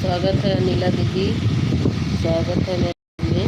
स्वागत है अनिला दीदी, स्वागत है मेरे में।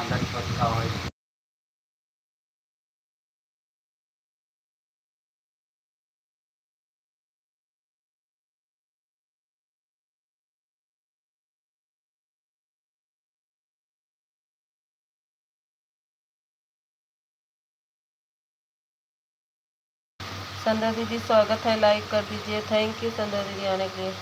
દંડવત का હોય છે। संध्या दीदी स्वागत है, लाइक कर दीजिए। थैंक यू संध्या दीदी आने के लिए।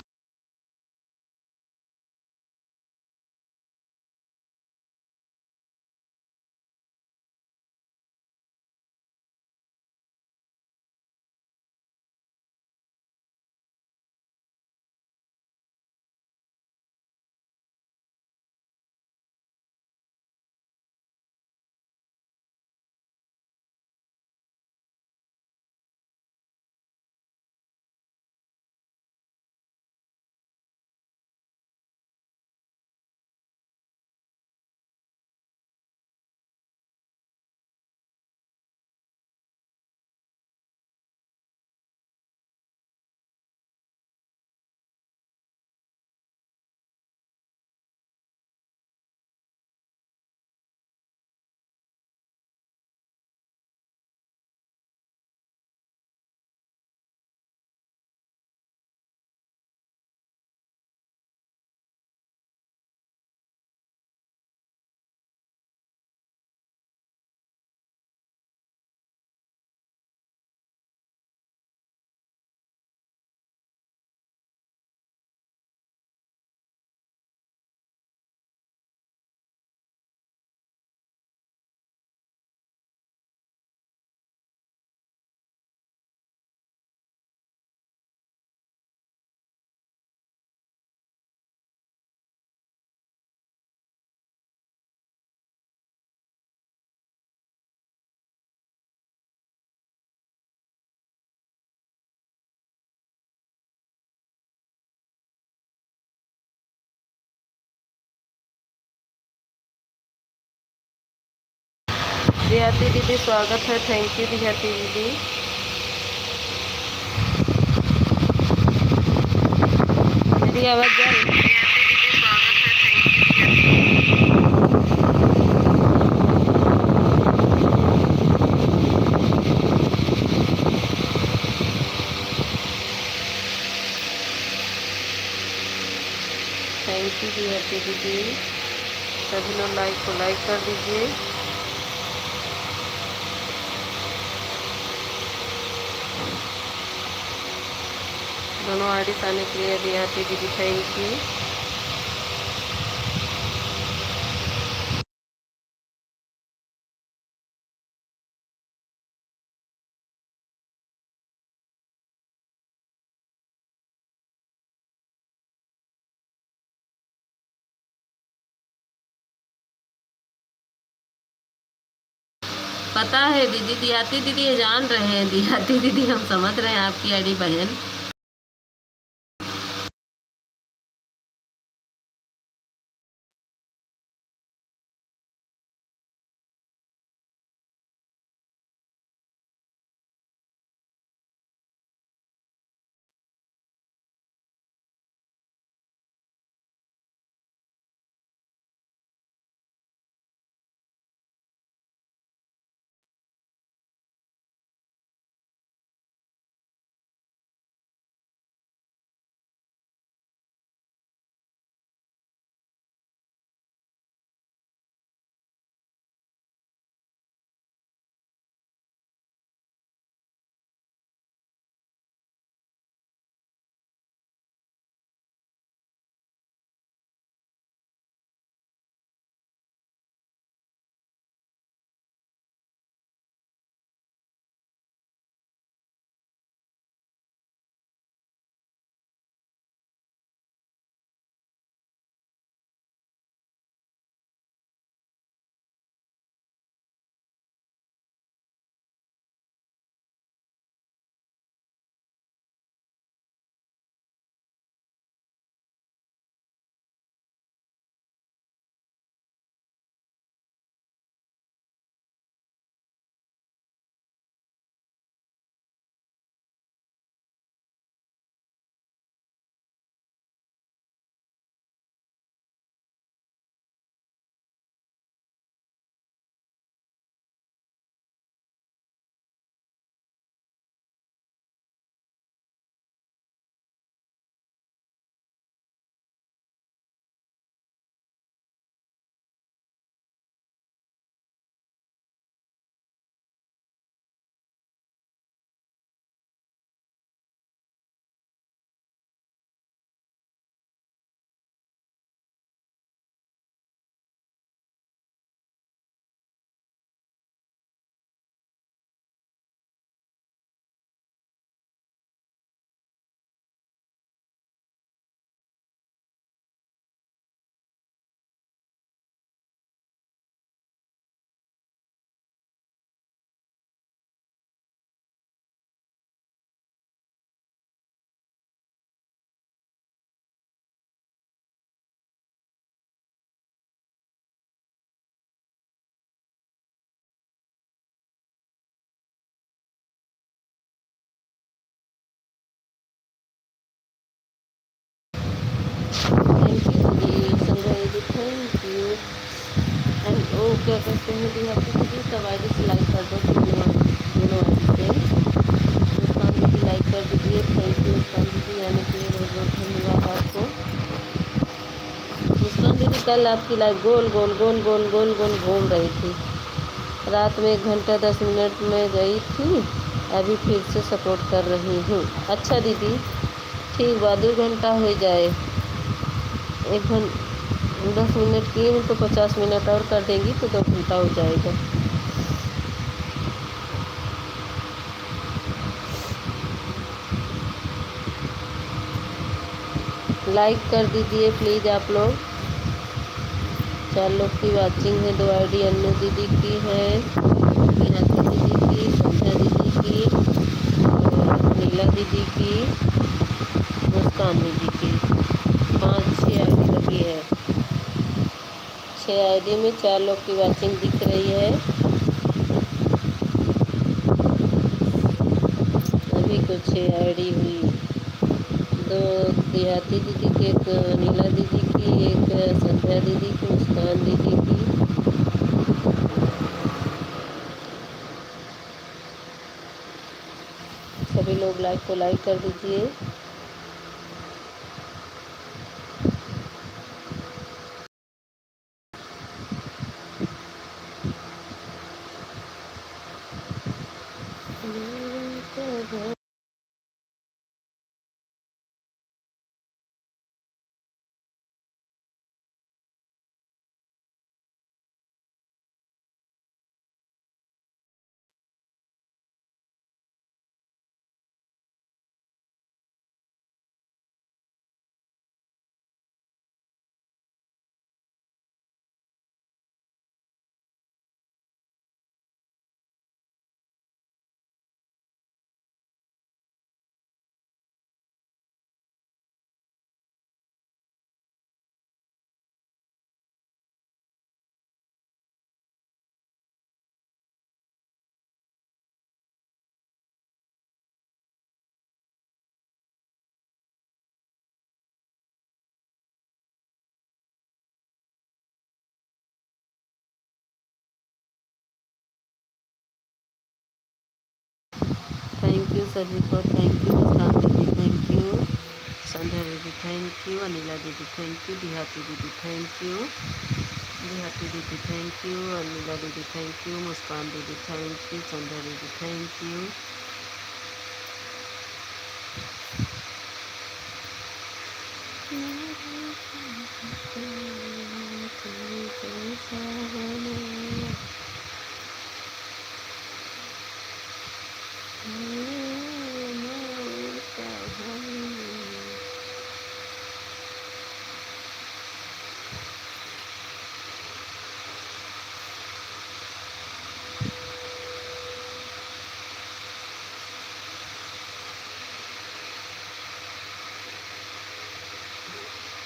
दिहाती दीदी स्वागत है, थैंक यू दिहाती दीदी। मेरी आवाज़ जा रही है? थैंक यू दिहाती दीदी। सभी लोग लाइक को लाइक कर दीजिए। दोनों आईडीज आने के लिए दिहाती दीदी थैंक यू। पता है दीदी, दिहाती दीदी ये जान रहे हैं, दिहाती दीदी हम समझ रहे हैं आपकी आईडी बहन। Thank you. एंड ओ क्या कहते हैं देहाती दीदी, सब आई डी से लाइक कर दो, दोनों आई डी से। मुस्कान दीदी लाइक कर दीजिए, थैंक यू मुस्कान दीदी, आने के लिए बहुत बहुत धन्यवाद आपको। मुस्कान दीदी कल आपकी लाइव गोल गोल गोल गोल गोल गोल घूम रही थी। रात में 1 घंटा 10 मिनट में गई थी, अभी फिर से सपोर्ट कर रही हूँ। अच्छा दीदी ठीक बा, 2 घंटा हो जाए, 10 मिनट किए हैं तो 50 मिनट और कर देंगी तो 2 घंटा हो जाएगा। लाइक कर दीजिए प्लीज़ आप लोग। 4 लोग की वाचिंग है, 2 आईडी अन्नू दीदी की है, निहाती दीदी की, संध्या दीदी की और नीला दीदी की, मुस्कान दीदी की। 5-6 आईडी लगी है। 6 आईडी में 4 लोग की वाचिंग दिख रही है। अभी कुछ 6 आईडी हुई, 2 देहाती दीदी की, एक नीला दीदी की, एक संध्या दीदी की, मुस्कान दीदी की। सभी लोग लाइक को लाइक कर दीजिए। थैंक यू सभी को, thank you Muskan didi, thank you संध्या दीदी, थैंक यू अनिला दीदी, थैंक यू देहाती दीदी, थैंक यू देहाती दीदी, थैंक यू अनिला दीदी, thank you Muskan didi, thank you संध्या दीदी, thank you.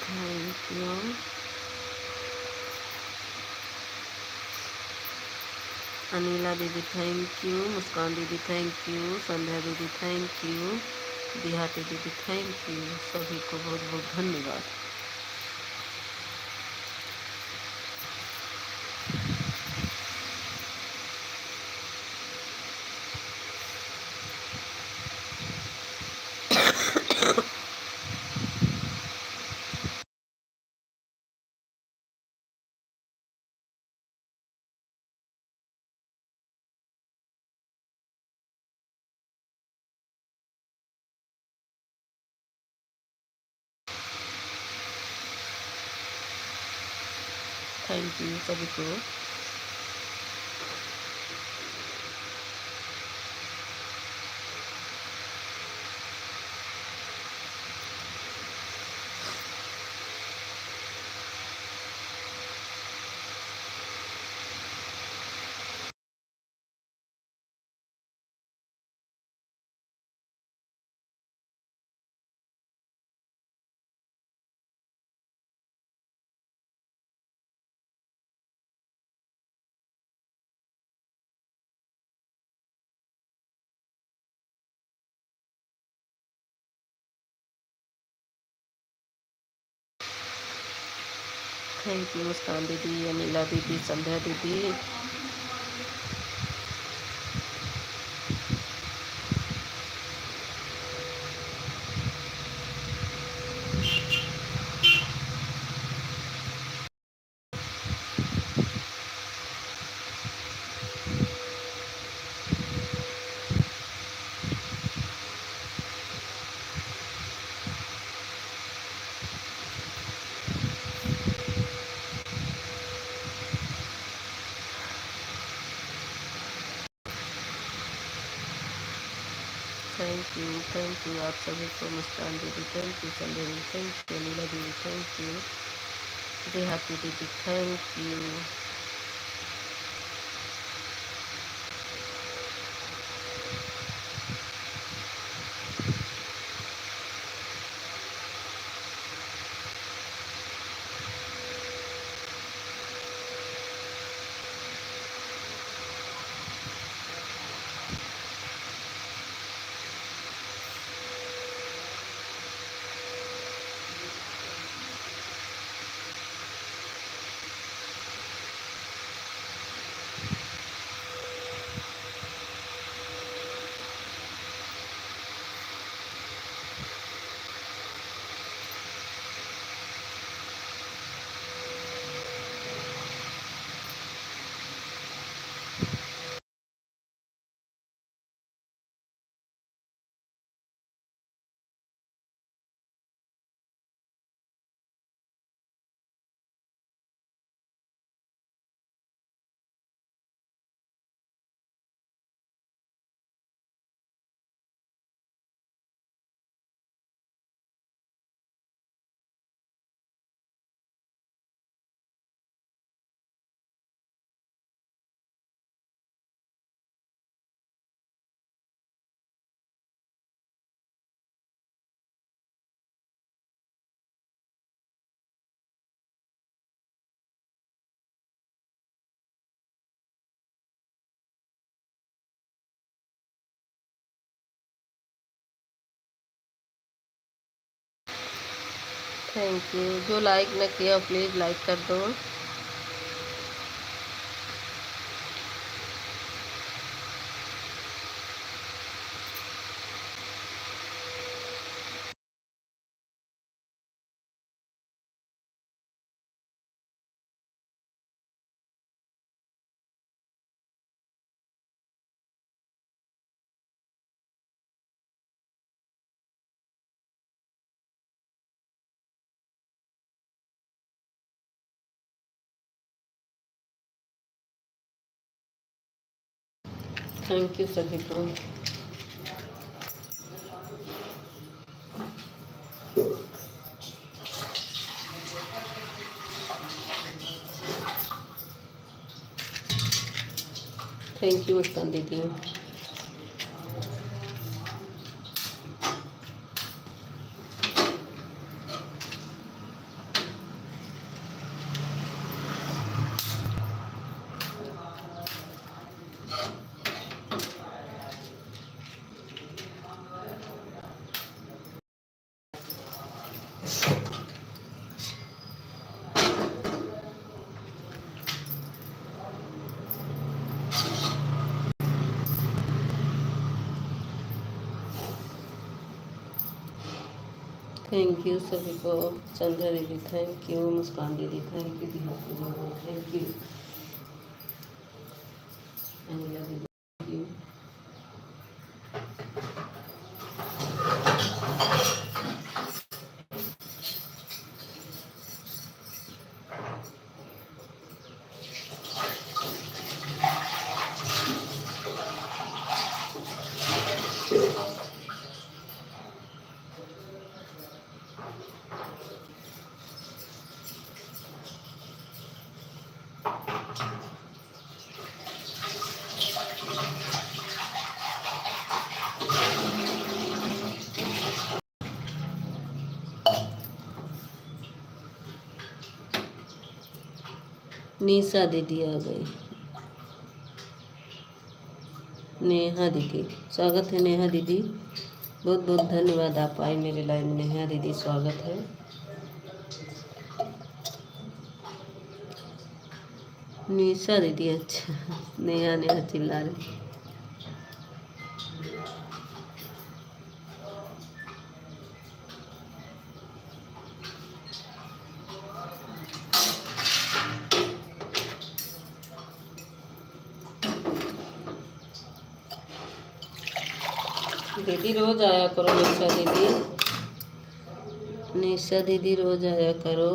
Thank you Anila दीदी, thank you Muskan didi, thank you संध्या दीदी, थैंक यू देहाती दीदी, थैंक यू। सभी को बहुत बहुत धन्यवाद। थैंक यू सभी को। थैंक यू मुस्कान दीदी, अनिला दीदी, संध्या दीदी। थैंक यू आप सभी को, मुस्कान दीदी थैंक यू, संध्या दीदी थैंक यू, अनिला दीदी थैंक यू, देहाती दीदी थैंक यू। थैंक यू, जो लाइक न किया प्लीज़ लाइक कर दो। थैंक यू सभी को। Thank you Muskan didi. Thank you सभी को, संध्या दीदी thank you, Muskan didi thank you, देहाती दीदी थैंक यू, अनिला दीदी थैंक यू। निशा दीदी आ गई, नेहा दीदी स्वागत है। नेहा दीदी बहुत बहुत धन्यवाद, आप आई मेरे लाइन में। नेहा दीदी स्वागत है। निशा दीदी, अच्छा नेहा नेहा चिल्ला रही। दीदी रोज आया करो, निशा दीदी, निशा दीदी रोज आया करो।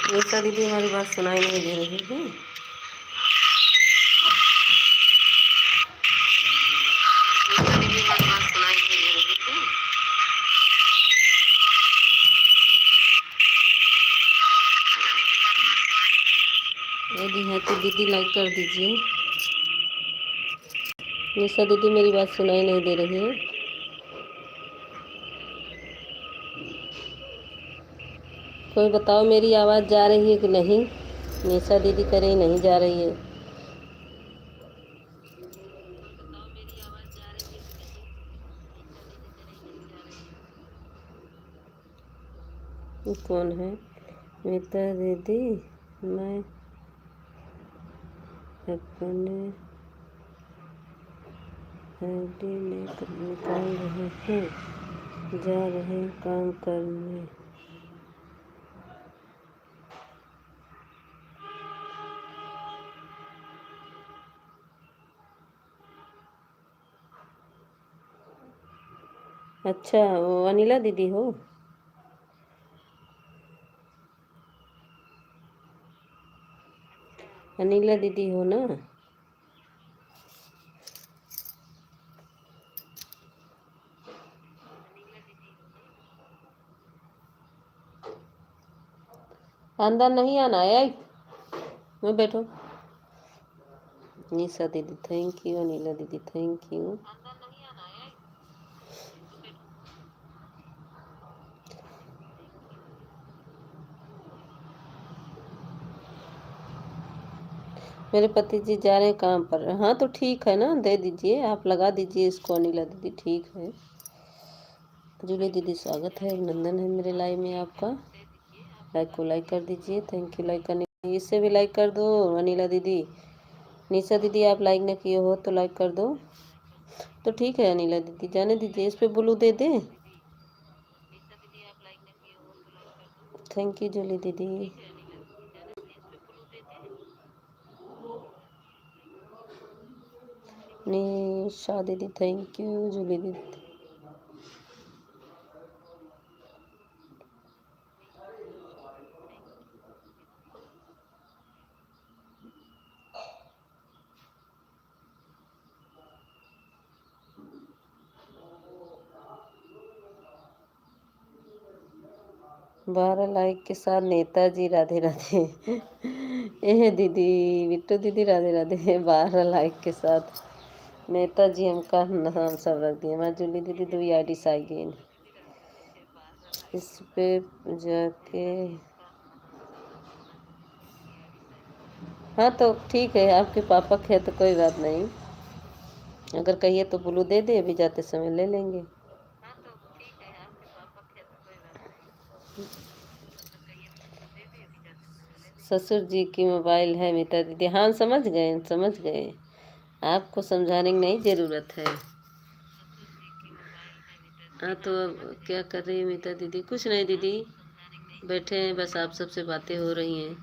निशा दीदी हमारी बात सुनाई नहीं दे रही है। यदि है तो दीदी लाइक कर दीजिए। निशा दीदी मेरी बात सुनाई नहीं दे रही है। कोई बताओ मेरी आवाज़ जा रही है कि नहीं। निशा दीदी कह रही नहीं जा रही है। ये कौन है? मीता दीदी, मैं अपने आईडी निकाल रहे हैं, जा रहे काम करने। अच्छा, वो अनिला दीदी हो? अनिला दीदी हो ना? अंदर नहीं आना है, मैं बैठो। निशा दीदी थैंक यू, अनिला दीदी थैंक यू। मेरे पति जी जा रहे हैं काम पर। हाँ तो ठीक है ना, दे दीजिए, आप लगा दीजिए इसको अनिला दीदी, ठीक है। जूली दीदी स्वागत है, अभिनंदन है मेरे लाइव में आपका। लाइक को लाइक कर दीजिए, थैंक यू लाइक करने। इससे भी लाइक कर दो अनिला दीदी। निशा दीदी आप लाइक न किए हो तो लाइक कर दो। तो ठीक है अनिला दीदी, जाने दीजिए, इस पे ब्लू दे दें। थैंक यू जूली दीदी। निशा दीदी थैंक यू, जूली दीदी। बारह लाइक के साथ नेताजी राधे राधे। एह दीदी, बिट्टू दीदी राधे राधे। 12 लाइक के साथ नेताजी हमका नाम सब रख दिए। मैं जूली दीदी दो आईडी साइगेन, इस पे जाके। हाँ तो ठीक है, आपके पापा के है तो कोई बात नहीं, अगर कहिए तो ब्लू दे दे, अभी जाते समय ले लेंगे। ससुर जी की मोबाइल है मीता दीदी। हाँ समझ गए, समझ गए, आपको समझाने की नहीं ज़रूरत है। हाँ तो अब क्या कर रही है मीता दीदी? कुछ नहीं दीदी, बैठे हैं, बस आप सबसे बातें हो रही हैं।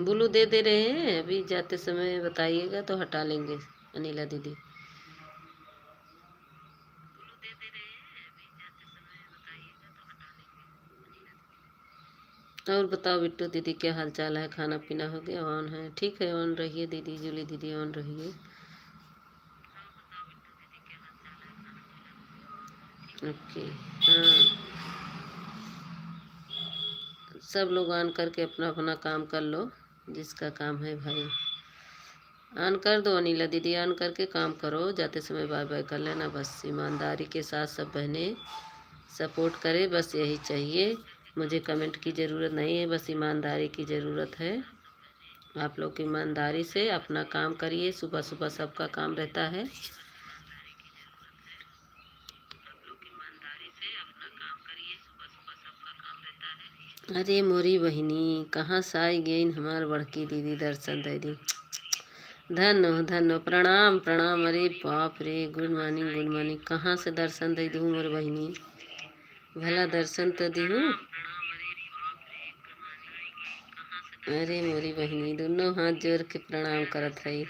ब्लू दे दे रहे हैं, अभी जाते समय बताइएगा तो हटा लेंगे अनिला दीदी। और बताओ बिट्टू दीदी, क्या हाल चाल है? खाना पीना हो गया? ऑन है, ठीक है, ऑन रहिए दीदी। जूली दीदी ऑन रहिए। ओके। हाँ, सब लोग ऑन करके अपना अपना काम कर लो, जिसका काम है भाई। ऑन कर दो अनिला दीदी, ऑन करके काम करो, जाते समय बाय बाय कर लेना बस। ईमानदारी के साथ सब बहनें सपोर्ट करें, बस यही चाहिए। मुझे कमेंट की ज़रूरत नहीं है, बस ईमानदारी की ज़रूरत है। आप लोग ईमानदारी से अपना काम करिए, सुबह सुबह सबका काम रहता है। अरे मोरी बहिनी, कहाँ से आई गई हमार बड़की दीदी, दर्शन दे दी। धन हो, धन हो, प्रणाम प्रणाम। अरे बाप रे, गुड मॉर्निंग गुड मॉर्निंग। कहाँ से दर्शन दे दूँ मोर बहिनी? भला दर्शन तो दी हूँ। अरे मोरी बहिनी, दोनों हाथ जोड़ के प्रणाम करत है।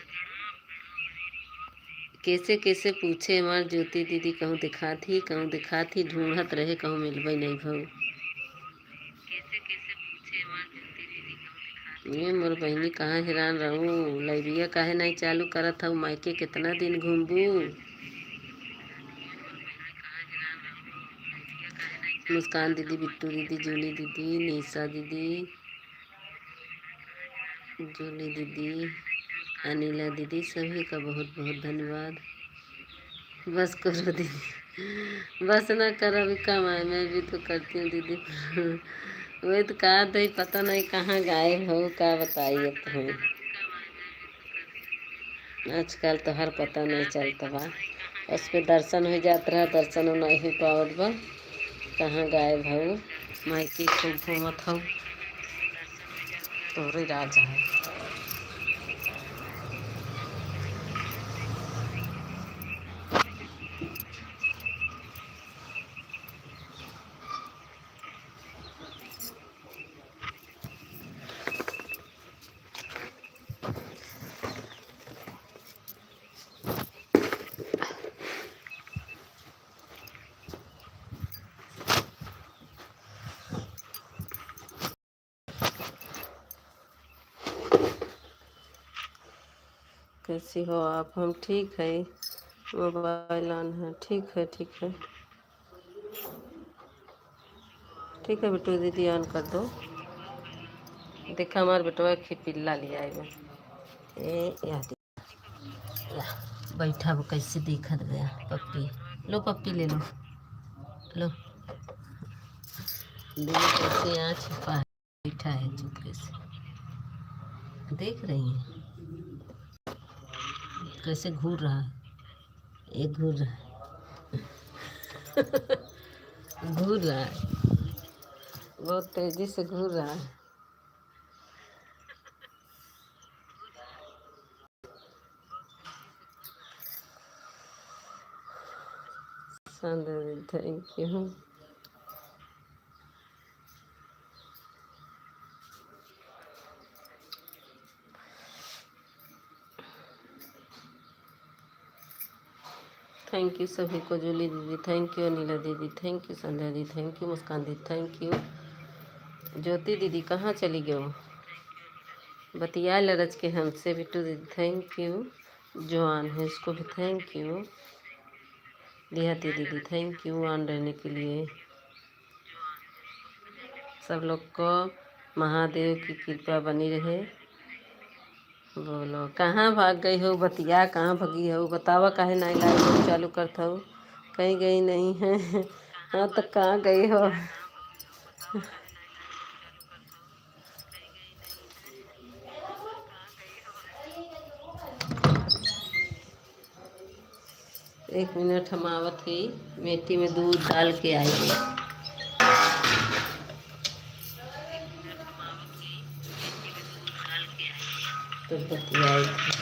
कैसे कैसे पूछे हमार ज्योति दीदी, कहूँ दिखा थी, ढूंढत रहे, कहूँ मिलबई नहीं भाऊ। ये मोर बहिनी, कहाँ हैरान रहूँ? लाइब्रेरिया काहे नहीं चालू करत हूँ? मायके कितना दिन घूमबू? मुस्कान दीदी, बिट्टू दीदी, जूली दीदी, निशा दीदी, जूली दीदी, अनिला दीदी, सभी का बहुत बहुत धन्यवाद। बस करो दीदी, बस ना करो, अभी कम आए, मैं भी तो करती हूँ दीदी। वही तो कहा था, पता नहीं कहाँ गायब हो, क्या बताइए तो हमें। आजकल तो हर पता नहीं चलता बा। उस पे दर्शन हो जात रहा, दर्शन नहीं हो पावत बा। कहाँ गायब हऊ? माइकी खूब घूमत हऊ, तोरे राजा है। कैसी हो आप? हम ठीक है। मोबाइल ऑन है। ठीक है, ठीक है, ठीक है बिट्टू दीदी, ऑन कर दो। देखा हमारे बेटवा के पिल्ला लिया है। ए याद या, बैठा वो कैसे देखत गया पप्पी। लो पप्पी ले लो, लो। देखो कैसे यहाँ छिपा है, बैठा है चुपके से। देख रही है कैसे घूर रहा है? एक घूर रहा है घूर रहा है, बहुत तेजी से घूर रहा है। Thank you. थैंक यू सभी को। जूली दीदी थैंक यू, अनिला दीदी थैंक यू, संध्या दीदी thank you, Muskan didi thank you, ज्योति दीदी कहाँ चली गई हो? बतिया लरज के हमसे। बिट्टू दीदी थैंक यू, जवान है इसको भी थैंक यू, देहाती दीदी थैंक यू ऑन रहने के लिए। सब लोग को महादेव की कृपा बनी रहे। बोलो कहाँ भाग गई हो? बतिया कहाँ भगी हो? बतावा काहे नहीं लाइव चालू करता हो? कहीं गई नहीं है? हाँ तो कहाँ गई हो? एक मिनट हम आवत ही, मेथी में दूध डाल के आई। तो बतियाई थी।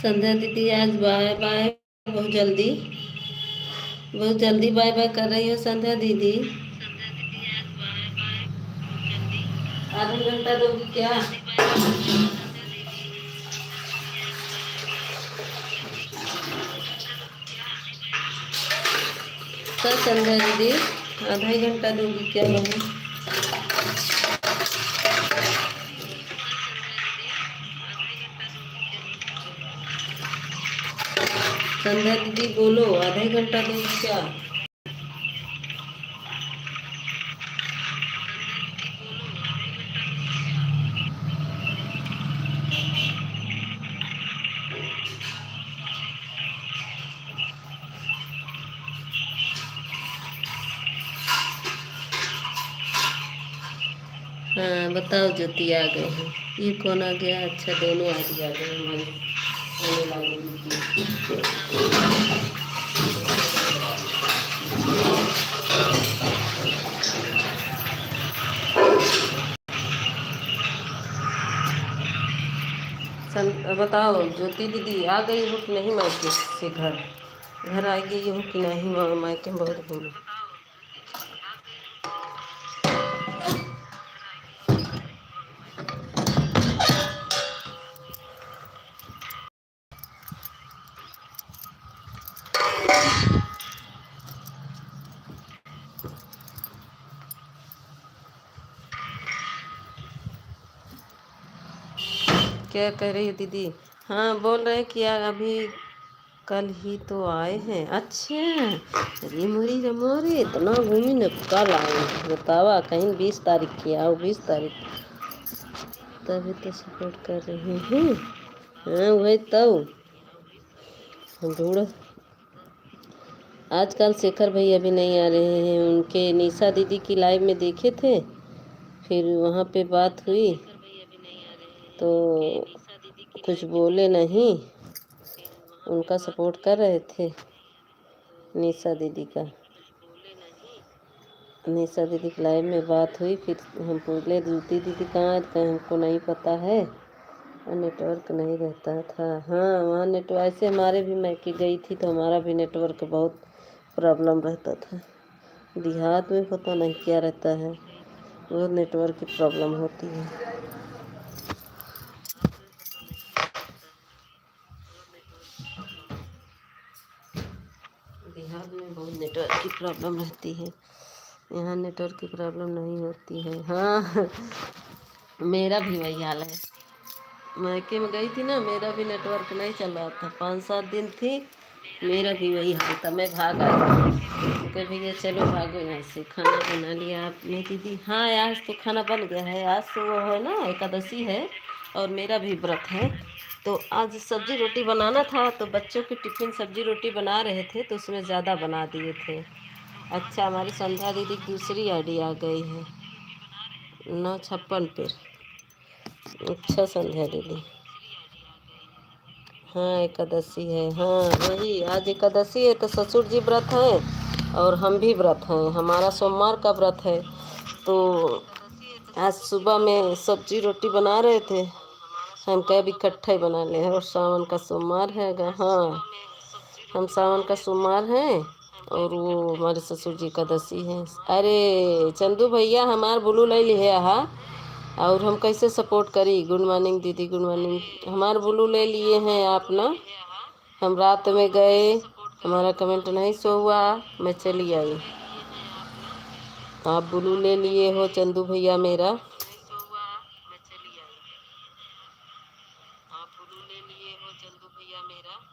संध्या दीदी आज बाय बाय, बहुत जल्दी, बहुत जल्दी बाय बाय कर रही हो संध्या दीदी। आधा घंटा दोगी क्या? कल संध्या दीदी आधा ही घंटा दोगी क्या बहू? संध्या दीदी बोलो, आधा ही घंटा दोगी क्या? हाँ बताओ, ज्योति आ गए हैं। ये कौन आ गया? अच्छा दोनों आदमी आ गए हमारे आने वाले दीदी। बताओ ज्योति दीदी आ गई हो कि नहीं मायके से? घर घर आ गई हो कि नहीं? मायके में बहुत घूम। क्या कह रही है दीदी? हाँ, बोल रहे हैं कि यार अभी कल ही तो आए हैं। अच्छा, अरे मोरी रमोरी इतना घूमी न, कल आए बतावा? कहीं 20 तारीख की आओ, 20 तारीख, तभी तो सपोर्ट कर रही हैं। हाँ वही तो ढूंढ। आजकल शेखर भैया भी नहीं आ रहे हैं, उनके निशा दीदी की लाइव में देखे थे, फिर वहाँ पे बात हुई तो कुछ बोले नहीं, उनका सपोर्ट कर रहे थे। निशा दीदी का, निशा दीदी की लाइव में बात हुई, फिर हम बोले दीदी दीदी कहाँ है? कहीं हमको नहीं पता है, और नेटवर्क नहीं रहता था। हाँ वहाँ नेटवर्क ऐसे हमारे भी, मैं कि गई थी तो हमारा भी नेटवर्क बहुत प्रॉब्लम रहता था। देहात में पता नहीं क्या रहता है, बहुत नेटवर्क की प्रॉब्लम होती है। देहात में बहुत नेटवर्क की प्रॉब्लम रहती है, यहाँ नेटवर्क की प्रॉब्लम नहीं होती है। हाँ मेरा भी वही हाल है, मायके में गई थी ना, मेरा भी नेटवर्क नहीं चल रहा था, 5-7 दिन थी, मेरा भी वही हाल था। मैं भाग आई, तो भैया चलो भागो यहाँ से। खाना बना लिया आपने दीदी? हाँ आज तो खाना बन गया है, आज तो वो है ना एकादशी है और मेरा भी व्रत है, तो आज सब्जी रोटी बनाना था, तो बच्चों की टिफिन सब्जी रोटी बना रहे थे तो उसमें ज़्यादा बना दिए थे। अच्छा, हमारी संध्या दीदी की दूसरी आईडी आ गई है, 956 पे। अच्छा संध्या दीदी, हाँ एकादशी है। हाँ वही आज एकादशी है, तो ससुर जी व्रत हैं और हम भी व्रत हैं, हमारा सोमवार का व्रत है। तो आज सुबह में सब्जी रोटी बना रहे थे, हम कहे भी इकट्ठा ही बना ले, और सावन का सोमवार है। हाँ हम सावन का सोमवार हैं और वो हमारे ससुर जी एकादशी है। अरे चंदू भैया हमार बुलू ले ली है, हाँ और हम कैसे सपोर्ट करी? गुड मॉर्निंग दीदी, गुड मॉर्निंग। हमार ब्लू ले लिए हैं आप ना, हम रात में गए, हमारा कमेंट नहीं शो हुआ, मैं चली आई, आप ब्लू ले लिए हो चंदू भैया मेरा।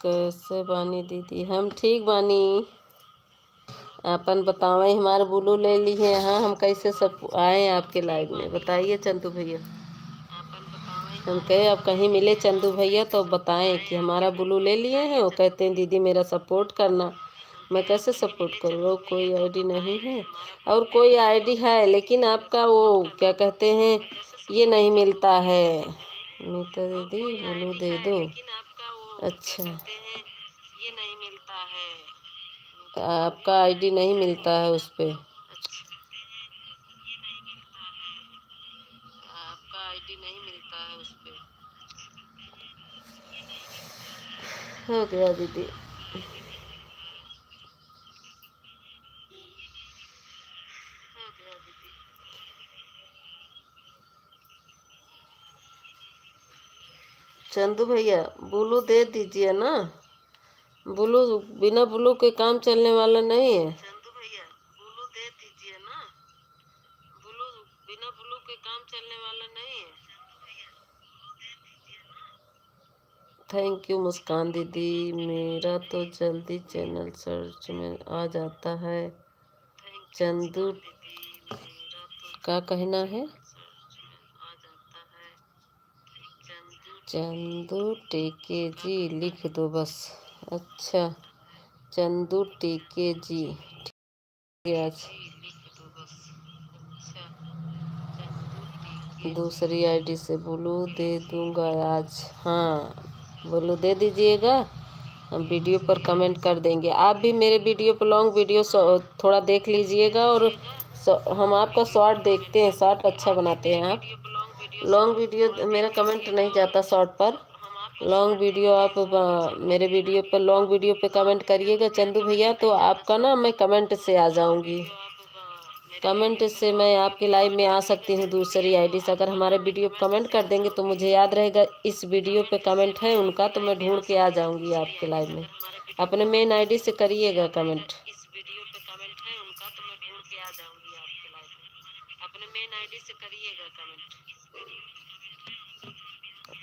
कैसे बानी दीदी? हम ठीक बानी, अपन बतावें। हमारे ब्लू ले ली है, हाँ हम कैसे सब आए आपके लाइव में, बताइए चंदू भैया। हम कहे अब कहीं मिले चंदू भैया तो बताएं कि हमारा ब्लू ले लिए हैं, वो कहते हैं दीदी मेरा सपोर्ट करना। मैं कैसे सपोर्ट करूँ? वो कोई आईडी नहीं है, और कोई आईडी है लेकिन आपका वो क्या कहते हैं, ये नहीं मिलता है। नीता दीदी ब्लू दे दो। अच्छा, आपका आईडी नहीं मिलता है उस पे, हो गया दीदी। चंदू भैया ब्लू दे दीजिए ना, ब्लू बिना ब्लू के काम चलने वाला नहीं है। चंदू भैया ब्लू दे दीजिए ना, ब्लू बिना ब्लू के काम चलने वाला नहीं है। थैंक यू मुस्कान दीदी, मेरा तो जल्दी चैनल सर्च में आ जाता है। चंदू का कहना है, चंदू टीके जी लिख दो बस। अच्छा चंदू टीके जी, आज दूसरी आईडी से ब्लू दे दूंगा आज। हाँ ब्लू दे दीजिएगा, हम वीडियो पर कमेंट कर देंगे। आप भी मेरे वीडियो पर लॉन्ग वीडियो थोड़ा देख लीजिएगा, और हम आपका शॉर्ट देखते हैं, शॉर्ट अच्छा बनाते हैं आप। लॉन्ग वीडियो मेरा कमेंट नहीं जाता शॉर्ट पर, लॉन्ग वीडियो आप मेरे वीडियो पर लॉन्ग वीडियो पे कमेंट करिएगा चंदू भैया, तो आपका ना मैं कमेंट से आ जाऊंगी, कमेंट से मैं आपके लाइव में आ सकती हूँ दूसरी आईडी से। अगर हमारे वीडियो पे कमेंट कर देंगे तो मुझे याद रहेगा इस वीडियो पे कमेंट है उनका, तो मैं ढूंढ के आ जाऊंगी आपके लाइव में। अपने मेन आईडी से करिएगा कमेंट।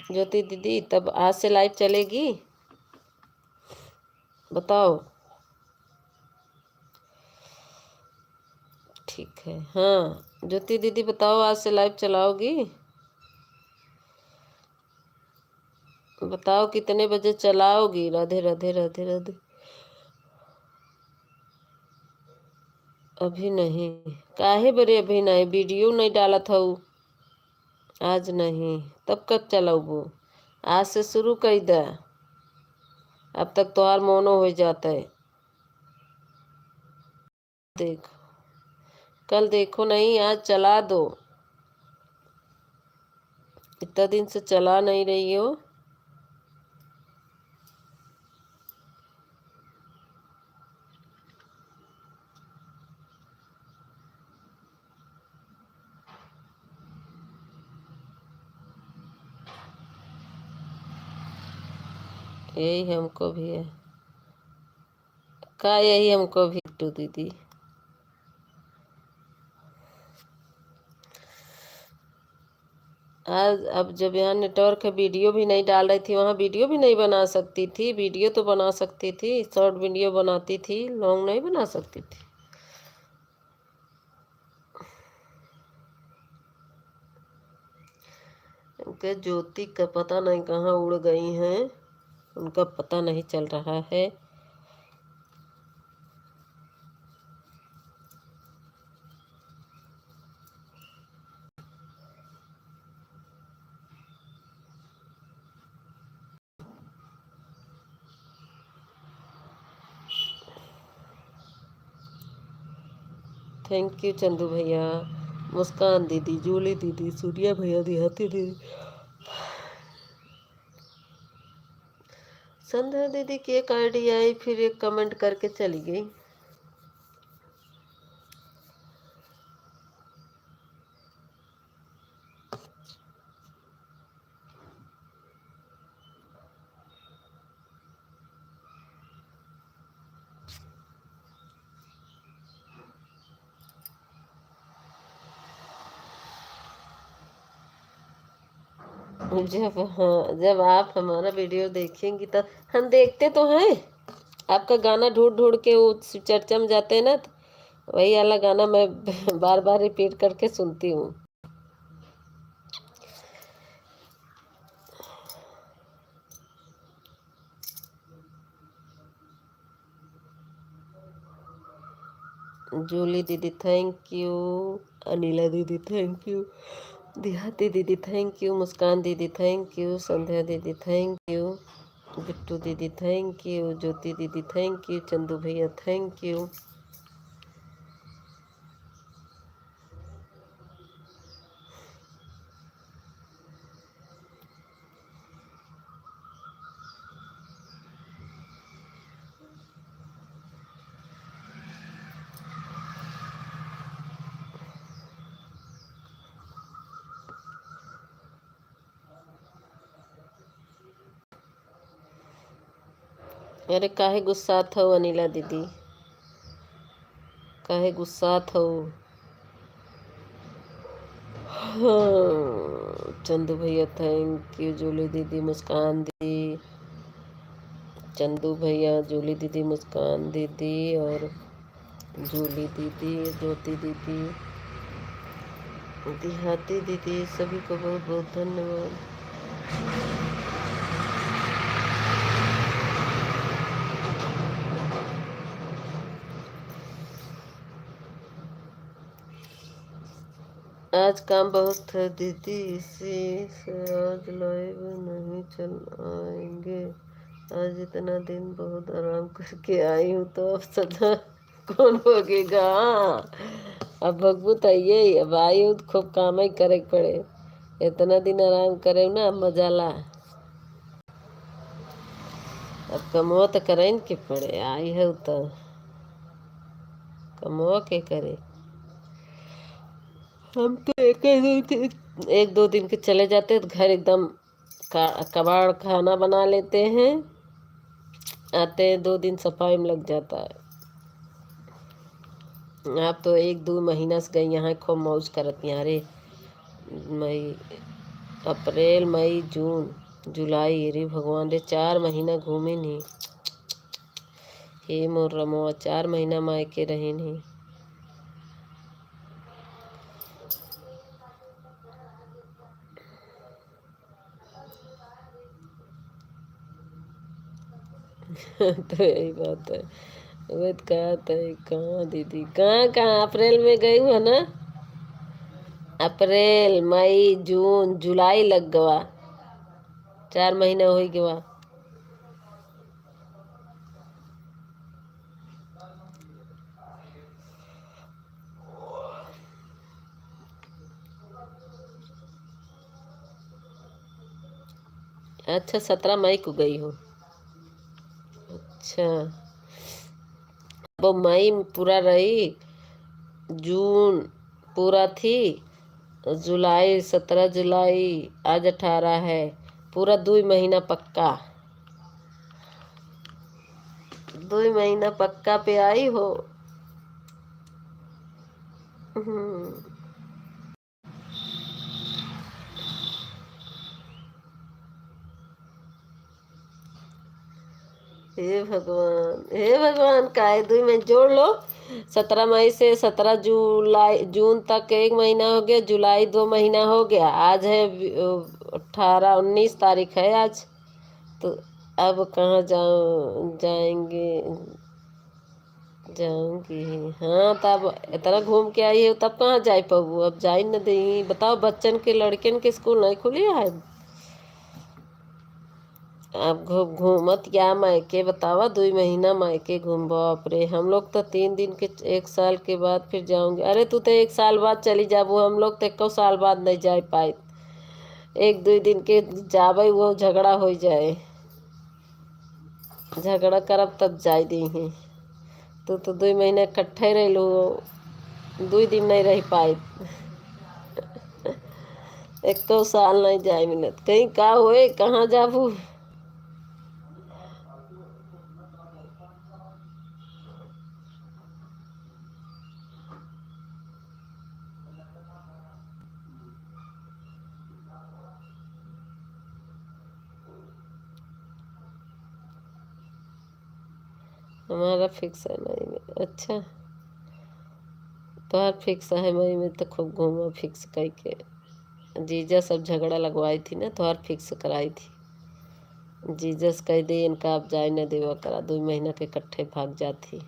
ज्योति दीदी तब आज से लाइव चलेगी, बताओ। ठीक है, हाँ ज्योति दीदी बताओ आज से लाइव चलाओगी, बताओ कितने बजे चलाओगी। राधे राधे राधे राधे। अभी नहीं, काहे बरे अभी नहीं, वीडियो नहीं डाला था वो, आज नहीं, तब कब चलाओ। आज से शुरू कर दे, अब तक तो और मोनो हो जाता है। देखो कल देखो नहीं, आज चला दो, इतना दिन से चला नहीं रही हो। यही हमको भी है, का यही हमको भी टू दीदी। आज अब जब यहाँ नेटवर्क है, वीडियो भी नहीं डाल रही थी, वहाँ वीडियो भी नहीं बना सकती थी। वीडियो तो बना सकती थी, शॉर्ट वीडियो बनाती थी, लॉन्ग नहीं बना सकती थी। उनके ज्योति का पता नहीं कहाँ उड़ गई हैं, उनका पता नहीं चल रहा है। थैंक यू चंदू भैया, मुस्कान दीदी, जूली दीदी, सूर्या भैया, देहाती दीदी, संध्या दीदी की एक आईडी आई, फिर एक कमेंट करके चली गई। जब हाँ, जब आप हमारा वीडियो देखेंगी तो हम देखते तो हैं, आपका गाना ढूंढ ढूंढ के वो चर्चा में जाते हैं ना, तो वही वाला गाना मैं बार बार रिपीट करके सुनती हूँ। जूली दीदी थैंक यू, अनिला दीदी थैंक यू, देहाती दीदी thank you, Muskan didi thank you, संध्या दीदी थैंक यू, बिट्टू दीदी थैंक यू, ज्योति दीदी थैंक यू, चंदू भैया थैंक यू। अरे काहे गुस्सा था अनिला दीदी, काहे गुस्सा था। हाँ चंदू भैया थैंक यू, जूली दीदी, मुस्कान दीदी, चंदू भैया, जूली दीदी, मुस्कान दीदी और जूली दीदी, ज्योति दीदी, देहाती दीदी, सभी को बहुत बहुत धन्यवाद। आज काम बहुत था दीदी, इसी से आज लाइव नहीं चल आएंगे। आज इतना दिन बहुत आराम करके आई हूँ, तो अब सदा कौन भोगेगा। अब भगवत आइए, अब आई हूँ तो खूब काम ही करे पड़े। इतना दिन आराम करे ना, मजा ला। अब कमवा तो करे न के पड़े, आई है तो कमवा के करे। हम तो एक दो दिन के चले जाते तो घर एकदम कबाड़ खाना बना लेते हैं, आते हैं 2 दिन सफाई में लग जाता है। आप तो 1-2 महीना से गई यहाँ खूब मौज करत यहाँ रे। मई अप्रैल मई जून जुलाई, अरे भगवान रे 4 महीना घूमे नहीं। हे मोर रमोआ 4 महीना मायके रहे नहीं। तो यही बात है। वो तो कहा था कहाँ दीदी, कहाँ कहाँ अप्रैल में गई हुआ ना। अप्रैल मई जून जुलाई लग गवा, 4 महीना हो गया। अच्छा 17 मई को गई हो। अच्छा वो मई पूरा रही, जून पूरा थी, जुलाई 17 जुलाई, आज 18 है, पूरा 2 महीना पक्का, 2 महीना पक्का पे आई हो। हे भगवान, हे भगवान, का है 2 महीने जोड़ लो। 17 मई से 17 जुलाई जून तक 1 महीना हो गया, जुलाई 2 महीना हो गया, आज है 19 तारीख है आज। तो अब कहाँ जाएंगे, जाऊंगी। हाँ तब इतना घूम के आई हो, तब कहाँ जा पाऊ, अब जा ही न दी। बताओ बच्चन के लड़कन के स्कूल नहीं खुली है। अब घूमत क्या मायके, बतावा 2 महीना मायके घूम। बाप रे, हम लोग तो 3 दिन के 1 साल के बाद फिर जाऊंगे। अरे तू तो 1 साल बाद चली जाबू, हम लोग तो 1 साल बाद नहीं जा पाए। 1-2 दिन के जाबे वो झगड़ा हो जाए, झगड़ा करब तब जाई दी ही। तू तो 2 महीना इकट्ठे रह लो, 2 दिन नहीं रह पाए। 1 साल नहीं जाए मिलत, कहीं का होए कहाँ जाबू। हमारा फिक्स है मई में। अच्छा तो फिक्स है मई में, तो खूब घूमा फिक्स कई के। जीजा सब झगड़ा लगवाई थी ना, तो फिक्स कराई थी। जीजस कह दे इनका आप जाए न देवा करा, 2 महीना के इकट्ठे भाग जाती।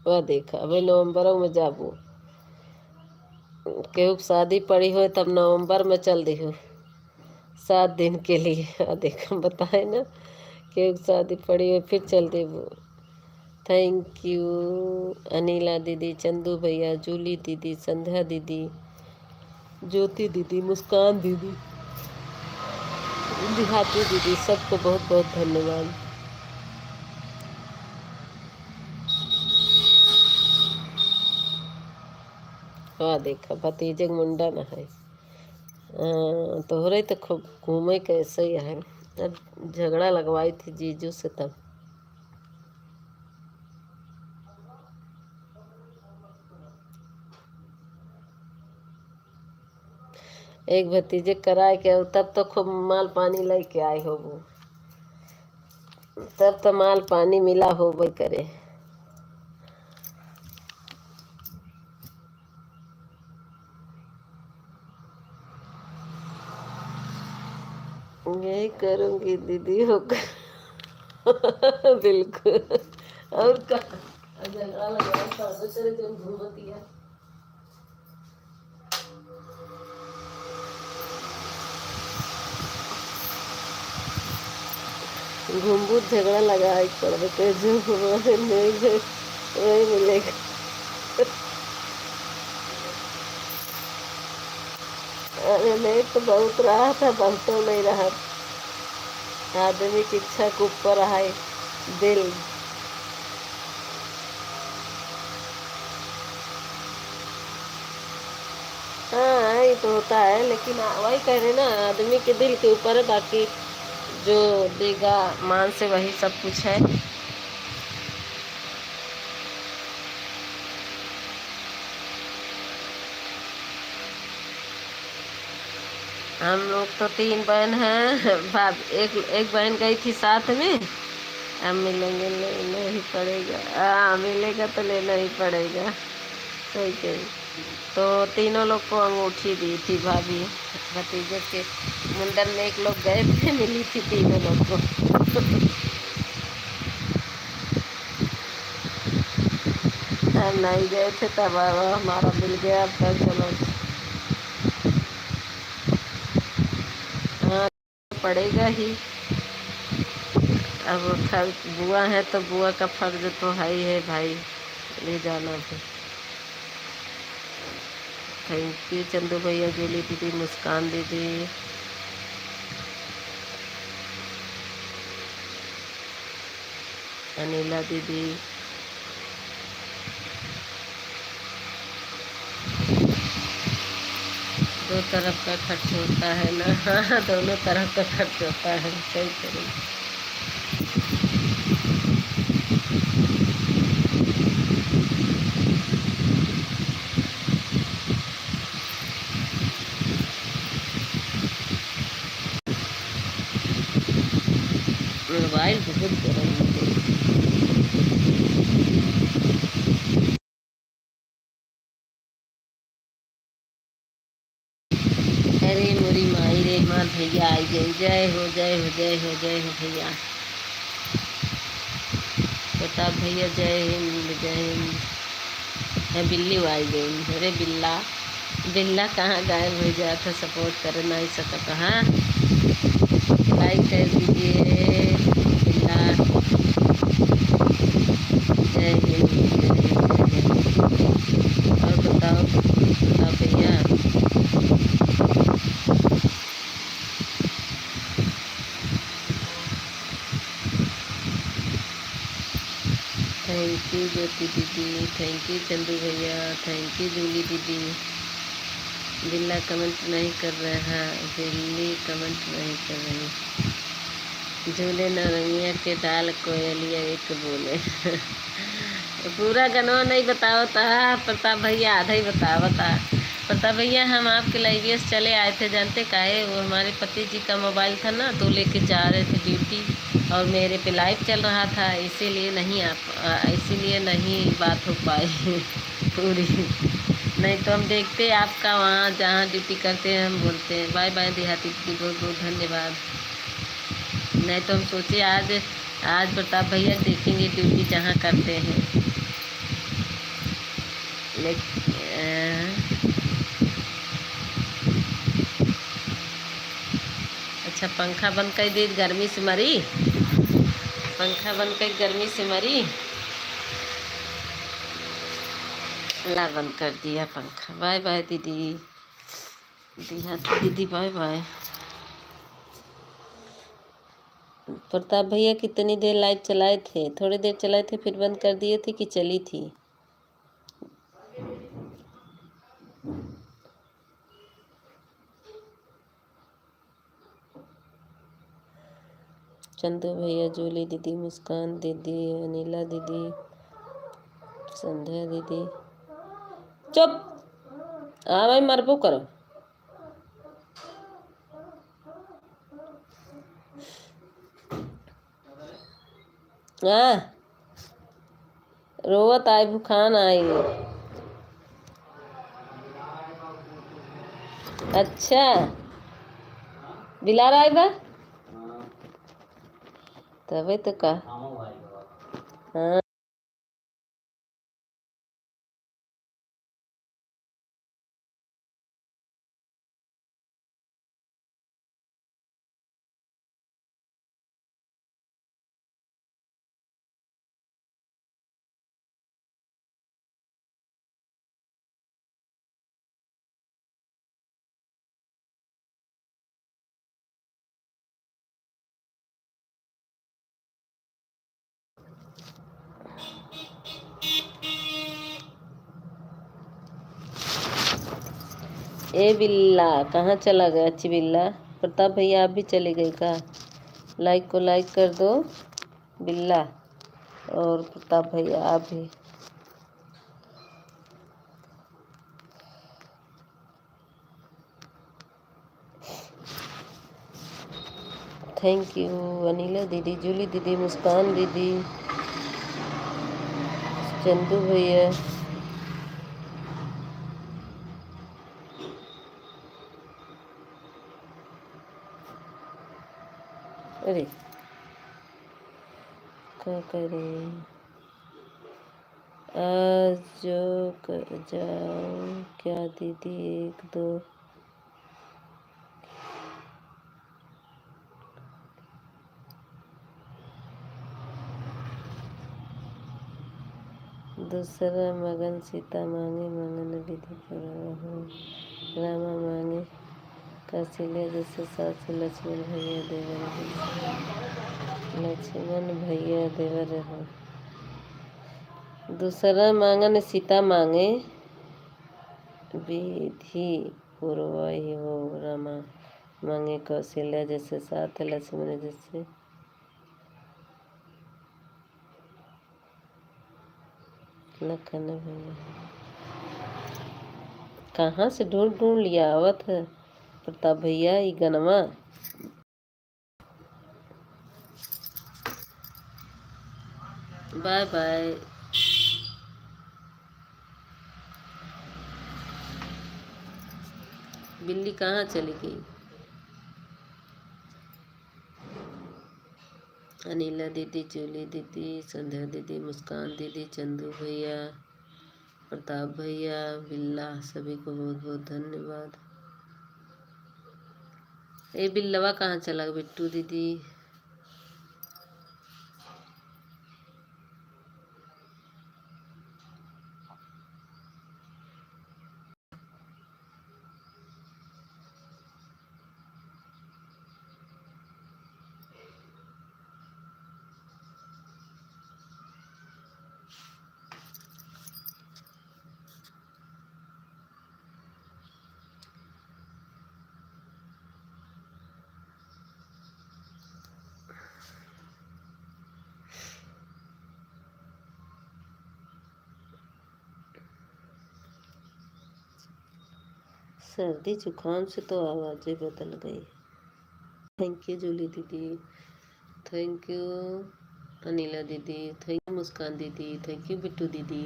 वह देखा अभी नवंबर में जाबू, केहू शादी पड़ी हो तब नवंबर में चल दी हो 7 दिन के लिए। देखा बताए ना, केहू शादी पड़ी हो फिर चल देबू। थैंक यू अनिला दीदी, चंदू भैया, जूली दीदी, संध्या दीदी, ज्योति दीदी, मुस्कान दीदी, देहाती दीदी, सबको बहुत बहुत धन्यवाद। हाँ देखा भतीजे मुंडा न है। तोहरे तो खूब घूमे कैसे ही है। अब झगड़ा लगवाई थी जीजू से तब। एक भतीजे कराए के तब तो खूब माल पानी लेके आए हो वो, तब तो माल पानी मिला हो वही करे। यही करूंगी दीदी होकर। बिल्कुल। और का झगड़ा लगा दूसरे दिन घूमती है। घूमबू झगड़ा लगा पड़े के जो नहीं वही मिलेगा। अरे नहीं तो बहुत रहा था, बहुत नहीं रहा। आदमी की इच्छा के ऊपर है दिल। हाँ ये तो होता है, लेकिन वही कह रहे ना, आदमी के दिल के ऊपर है, बाकी जो देगा मान से वही सब कुछ है। हम लोग तो 3 बहन हैं। भाभी एक एक बहन गई थी साथ में। अब मिलेंगे, लेना ही पड़ेगा। हाँ, मिलेगा तो लेना ही पड़ेगा। सही कही। तो तीनों लोग को अंगूठी दी थी भाभी। भतीजे के मुंडन में एक लोग गए थे, मिली थी तीनों लोग को। हम नहीं गए थे तब हमारा मिल गया। अब तो चलो। हाँ, पड़ेगा ही। अब बुआ है तो बुआ का फर्ज तो है ही है भाई, ले जाना भी। थैंक यू चंदू भैया, जूली दीदी, मुस्कान दीदी, अनिला दीदी। दो तरफ का खर्च होता है ना। हाँ, दोनों तरफ का खर्च होता है। सही करें। मोबाइल बहुत गर्म हो गई। अरे मोरी माई रे माँ, भैया आई गई। जय हो जय हो जय हो जय हो भैया। प्रताप भैया जय हिंद जय हिंद। है बिल्ली आई गई। अरे बिल्ला, बिल्ला कहाँ गायब हो गया था? सपोर्ट कर नहीं सका कहाँ। लाइक कर दीजिए बिल्ला। जय हिंद जय हिंद जय हिंद। और बताओ बताओ भैया। थैंक यू ज्योति दीदी, थैंक यू चंदू भैया, थैंक यू जूली दीदी। बिल्ला कमेंट नहीं कर रहा, बिल्ली कमेंट नहीं कर रही। झूले नरंगिया के डाल कोयलिया एक बोले। पूरा गनवा नहीं बताओ था प्रताप भैया, आधा ही बता। प्रताप भैया, हम आपके लाइव से चले आए थे, जानते काहे? वो हमारे पति जी का मोबाइल था ना, तो लेके जा रहे थे ड्यूटी, और मेरे पे लाइव चल रहा था, इसीलिए नहीं बात हो पाई पूरी। नहीं तो हम देखते आपका वहाँ जहाँ ड्यूटी करते हैं, हम बोलते हैं बाय बाय देहाती दीदी, बहुत बहुत धन्यवाद। नहीं तो हम सोचे आज आज प्रताप भैया देखेंगे ड्यूटी जहाँ करते हैं। अच्छा, पंखा बंद कर दी, गर्मी से मरी। पंखा बंद कर गर्मी से मरी। ला बंद कर दिया पंखा। बाय बाय दीदी, दीदी बाय बाय। प्रताप भैया कितनी देर लाइट चलाए थे? थोड़ी देर चलाए थे फिर बंद कर दिए थे कि चली थी? चंदू भैया, जूली दीदी, मुस्कान दीदी, अनिला दीदी, संध्या दीदी। चुप। हाँ भाई, मरबो करो। हाँ, रोवत आई, भूखान आई। अच्छा, बिला रहा है बा। तबे तो का। हाँ, ए बिल्ला कहाँ चला गया? अच्छी बिल्ला। प्रताप भैया आप भी चले गए का? लाइक को लाइक कर दो बिल्ला, और प्रताप भैया आप भी। थैंक यू अनिला दीदी, जूली दीदी, मुस्कान दीदी, चंदू भैया, अरे क्या करें, आज जो कर जाओ क्या दीदी, एक दो दूसरा मगन सीता मांगे मंगन विधि पूरा हो, रामा मांगे कौशल्या जैसे सास, लक्ष्मण भैया देवर हो, लक्ष्मण भैया देवर हो। दूसरा मांगन सीता मांगे विधि पूर्वई हो, रामा मांगे कौशल्या जैसे साथ, लक्ष्मण जैसे लखन भैया। कहाँ से ढूंढ ढूंढ लिया आवत है प्रताप भैया ये गनवा। Bye bye. बिल्ली कहाँ चली गई। अनिला दीदी, जूली दीदी, संध्या दीदी, मुस्कान दीदी, चंदू भैया, प्रताप भैया, बिल्ला, सभी को बहुत बहुत धन्यवाद। ये बिल्लवा कहाँ चला, बिट्टू दीदी। सर्दी जुकाम से तो आवाज़ें बदल गई। थैंक यू जूली दीदी, थैंक यू अनिला दीदी, thank you Muskan didi, thank you Bittu दीदी।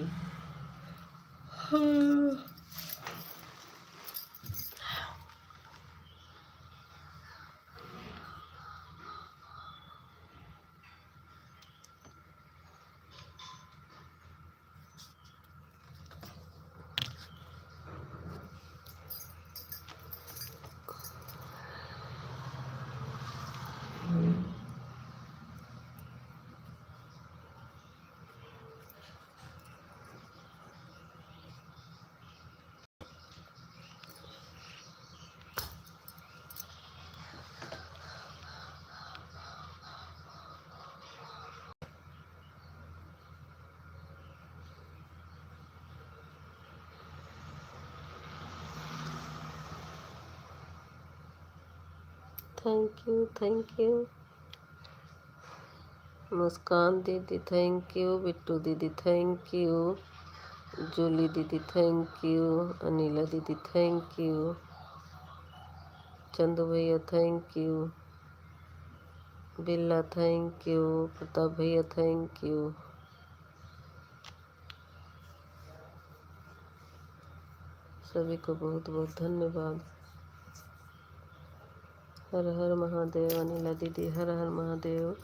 Thank you Muskan didi, thank you Bittu दीदी, थैंक यू जूली दीदी, थैंक यू अनिला दीदी, थैंक यू चंदू भैया, थैंक यू बिल्ला, थैंक यू प्रताप भैया, थैंक यू। सभी को बहुत बहुत धन्यवाद। हर हर महादेव। अनिला दीदी, हर हर महादेव।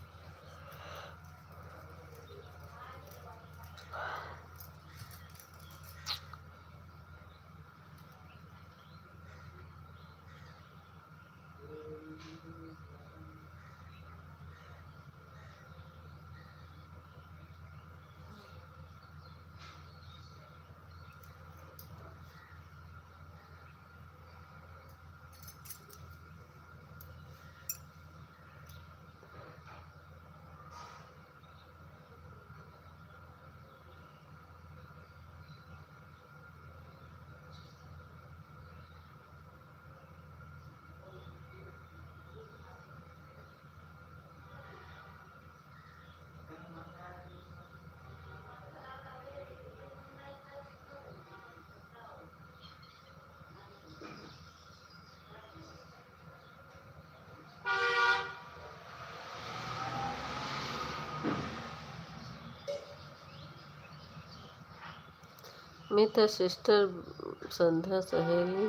मीता सिस्टर संध्या सहेली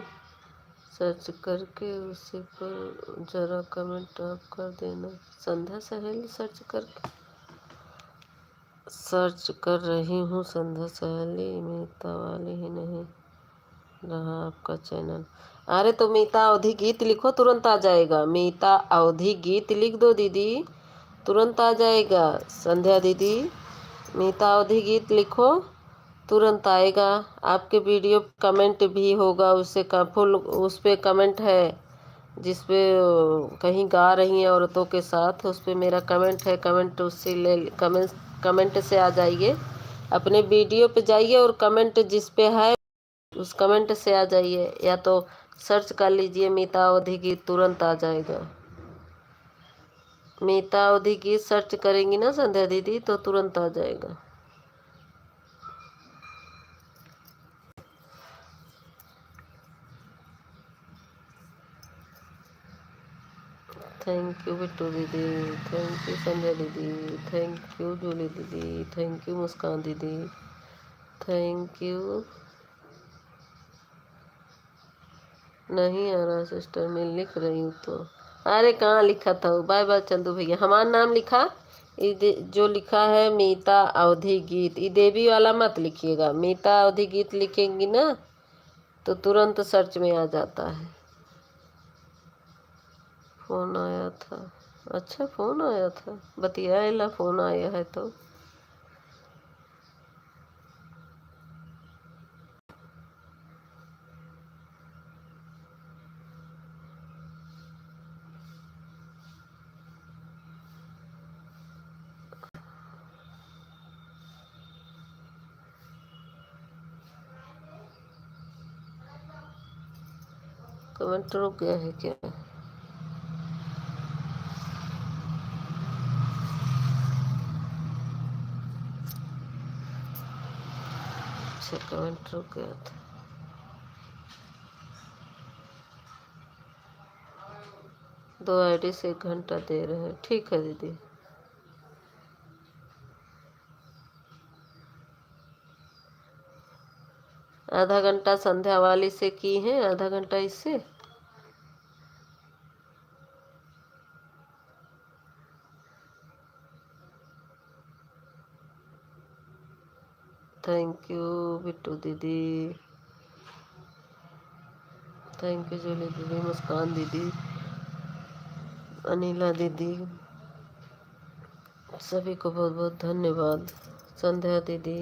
सर्च करके उसी पर ज़रा कमेंट आप कर देना। संध्या सहेली सर्च करके सर्च कर रही हूँ। संध्या सहेली मीता वाली ही नहीं रहा आपका चैनल। अरे तो मीता अवधि गीत लिखो, तुरंत आ जाएगा। मीता अवधि गीत लिख दो दीदी, तुरंत आ जाएगा। संध्या दीदी मीता अवधि गीत लिखो, तुरंत आएगा। आपके वीडियो कमेंट भी होगा, उससे का फुल उस पर कमेंट है जिस पे कहीं गा रही हैं औरतों के साथ, उस पर मेरा कमेंट है। कमेंट उससे ले कमेंट से आ जाइए, अपने वीडियो पे जाइए और कमेंट जिस पे है उस कमेंट से आ जाइए, या तो सर्च कर लीजिए मीता अवधि गीत, तुरंत आ जाएगा। मीता अवधि गीत सर्च करेंगी ना संध्या दीदी तो तुरंत आ जाएगा। थैंक यू बिट्टू दीदी, थैंक यू संध्या दीदी, थैंक यू जूली दीदी, thank you Muskan didi, thank you. नहीं आ रहा सिस्टर, मैं लिख रही हूँ तो। अरे कहाँ लिखा था? बाय बाय चंदू भैया, हमारा नाम लिखा जो लिखा है मीता अवधि गीत, ये देवी वाला मत लिखिएगा। मीता अवधि गीत लिखेंगी ना तो तुरंत सर्च में आ जाता है। फ़ोन आया था? अच्छा फ़ोन आया था, बतियाएला फ़ोन आया है तो। कमेंट रुक गया है क्या? अच्छा कमेंट रुक गया था। दो आईडी से 1 घंटा दे रहे हैं, ठीक है दीदी। आधा घंटा संध्या वाली से की है, आधा घंटा इससे। थैंक यू बिट्टू दीदी, थैंक यू जूली दीदी, मुस्कान दीदी, अनिला दीदी, सभी को बहुत बहुत धन्यवाद। संध्या दीदी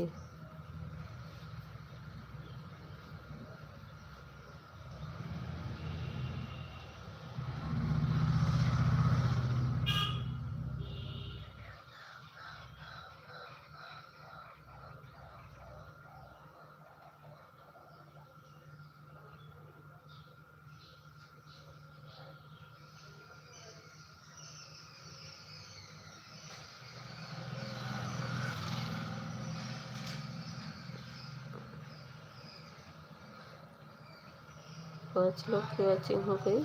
पाँच लोग की वॉचिंग हो गई।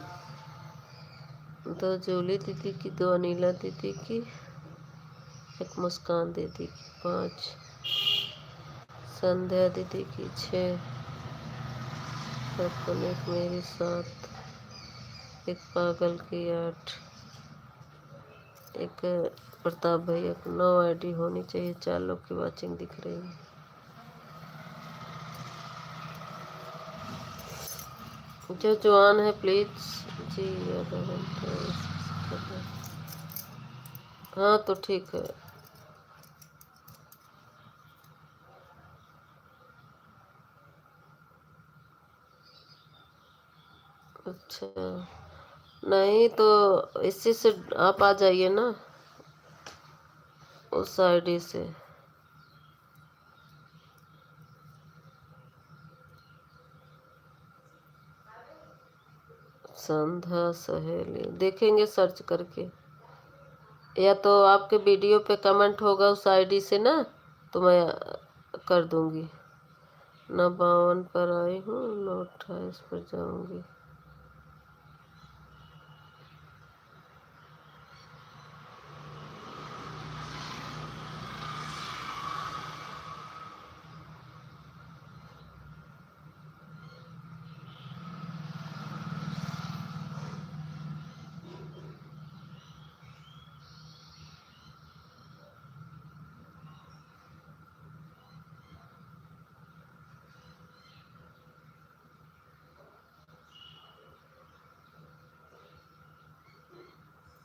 2 जूली दीदी की, 2 अनिला दीदी की, 1 मुस्कान दीदी की, 5 संध्या दीदी की, 6 छप्पन, 1 मेरी 7, 1 पागल की 8, 1 प्रताप भैया को 9 आईडी होनी चाहिए। 4 लोग की वॉचिंग दिख रही है। जो जवान है प्लीज जी, आधा घंटा। हाँ तो ठीक है। अच्छा नहीं तो इसी से आप आ जाइए ना, उस आईडी से। संध्या सहेली देखेंगे सर्च करके, या तो आपके वीडियो पे कमेंट होगा उस आईडी से ना तो मैं कर दूंगी। न 52 पर आई हूँ, न 28 पर जाऊंगी।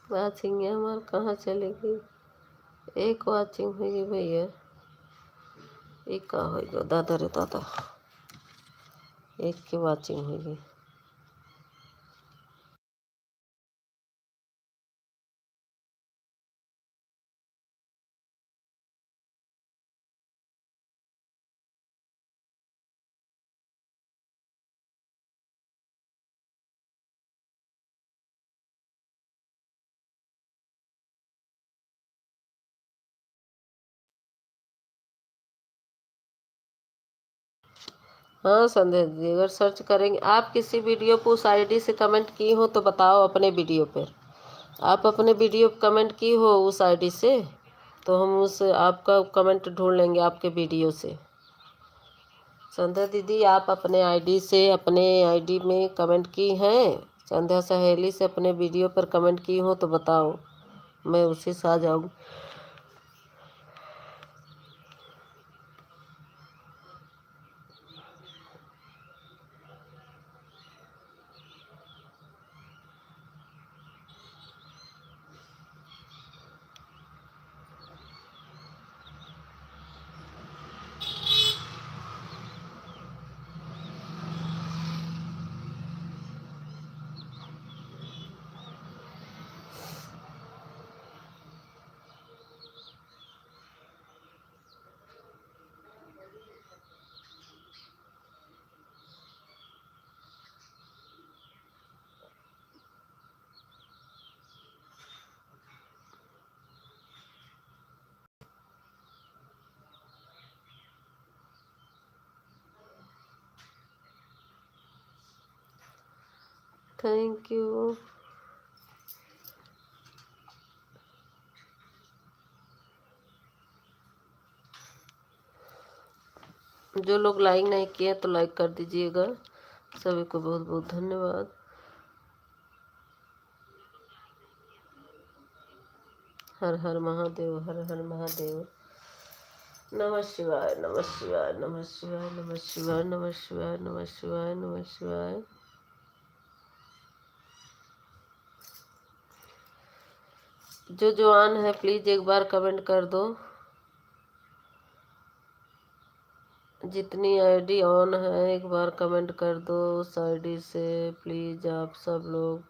वाचिंग है हमारे कहाँ चली गई। एक वाचिंग हुई भैया, एक का होगा दादा रे दादा, एक की वाचिंग हुई। हाँ संध्या दीदी, अगर सर्च करेंगे आप किसी वीडियो को उस आईडी से कमेंट की हो तो बताओ अपने वीडियो पर। आप अपने वीडियो पर कमेंट की हो उस आईडी से तो हम उस आपका कमेंट ढूंढ लेंगे आपके वीडियो से। संध्या दीदी आप अपने आईडी से अपने आईडी में कमेंट की हैं, संध्या सहेली से अपने वीडियो पर कमेंट की हो तो बताओ, मैं उसी से आ जाऊँ। Thank you. जो लोग लाइक नहीं किए तो लाइक कर दीजिएगा। सभी को बहुत बहुत धन्यवाद। हर हर महादेव, हर हर महादेव। नमः शिवाय, नमः शिवाय, नमः शिवाय, नमः शिवाय, नमः शिवाय, नमः शिवाय, नमः शिवाय। जो जवान है प्लीज एक बार कमेंट कर दो। जितनी आईडी ऑन है एक बार कमेंट कर दो उस आईडी से प्लीज आप सब लोग।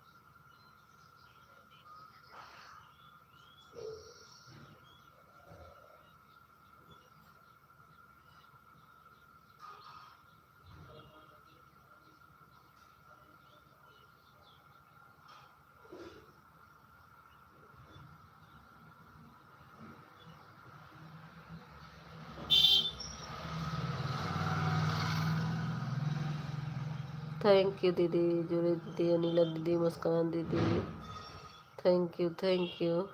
थैंक यू दीदी, जुड़ी दीदी, Anila didi, Muskan didi, thank you thank you.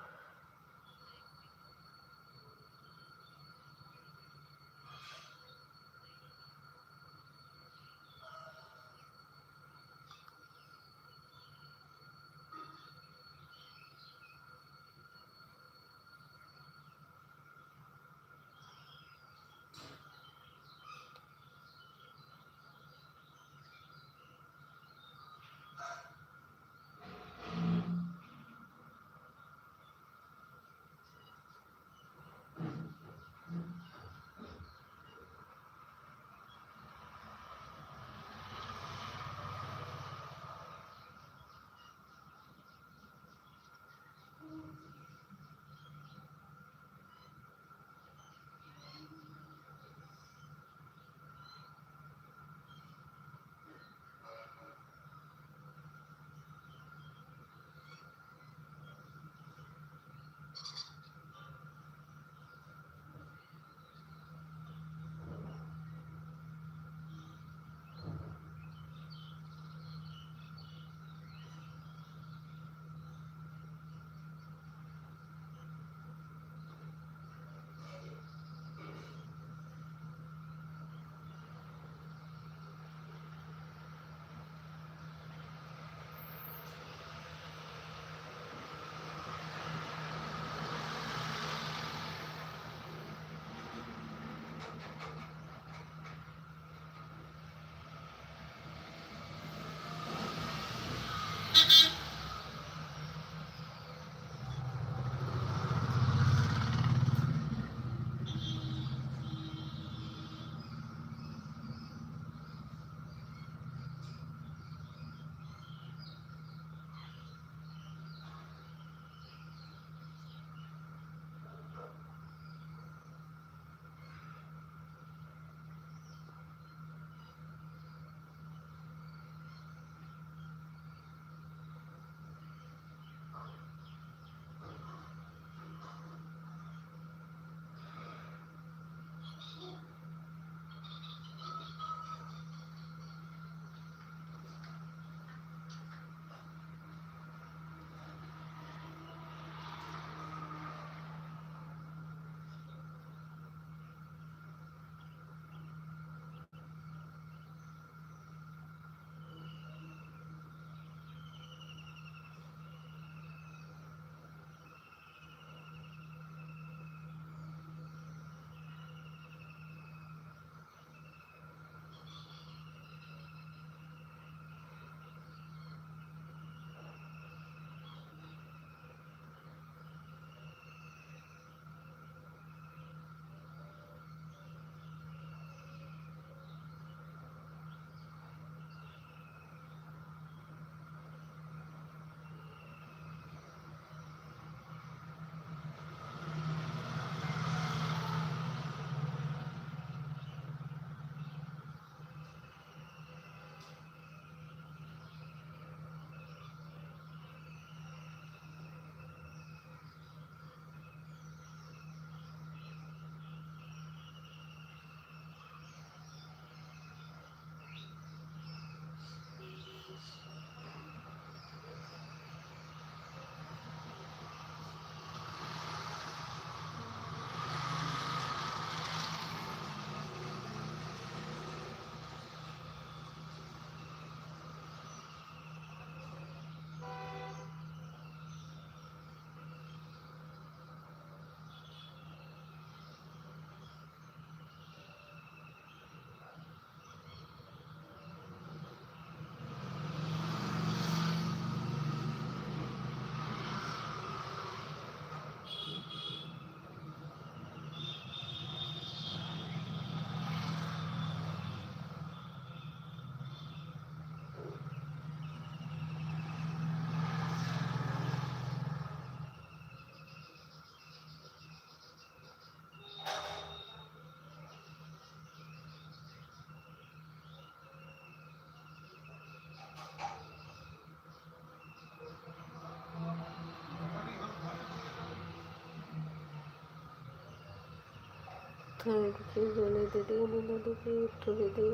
Thank you Jolly didi, Nila दीदी, बिट्टू दीदी,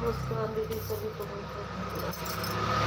मुस्कान दीदी, सभी को बहुत बहुत धन्यवाद।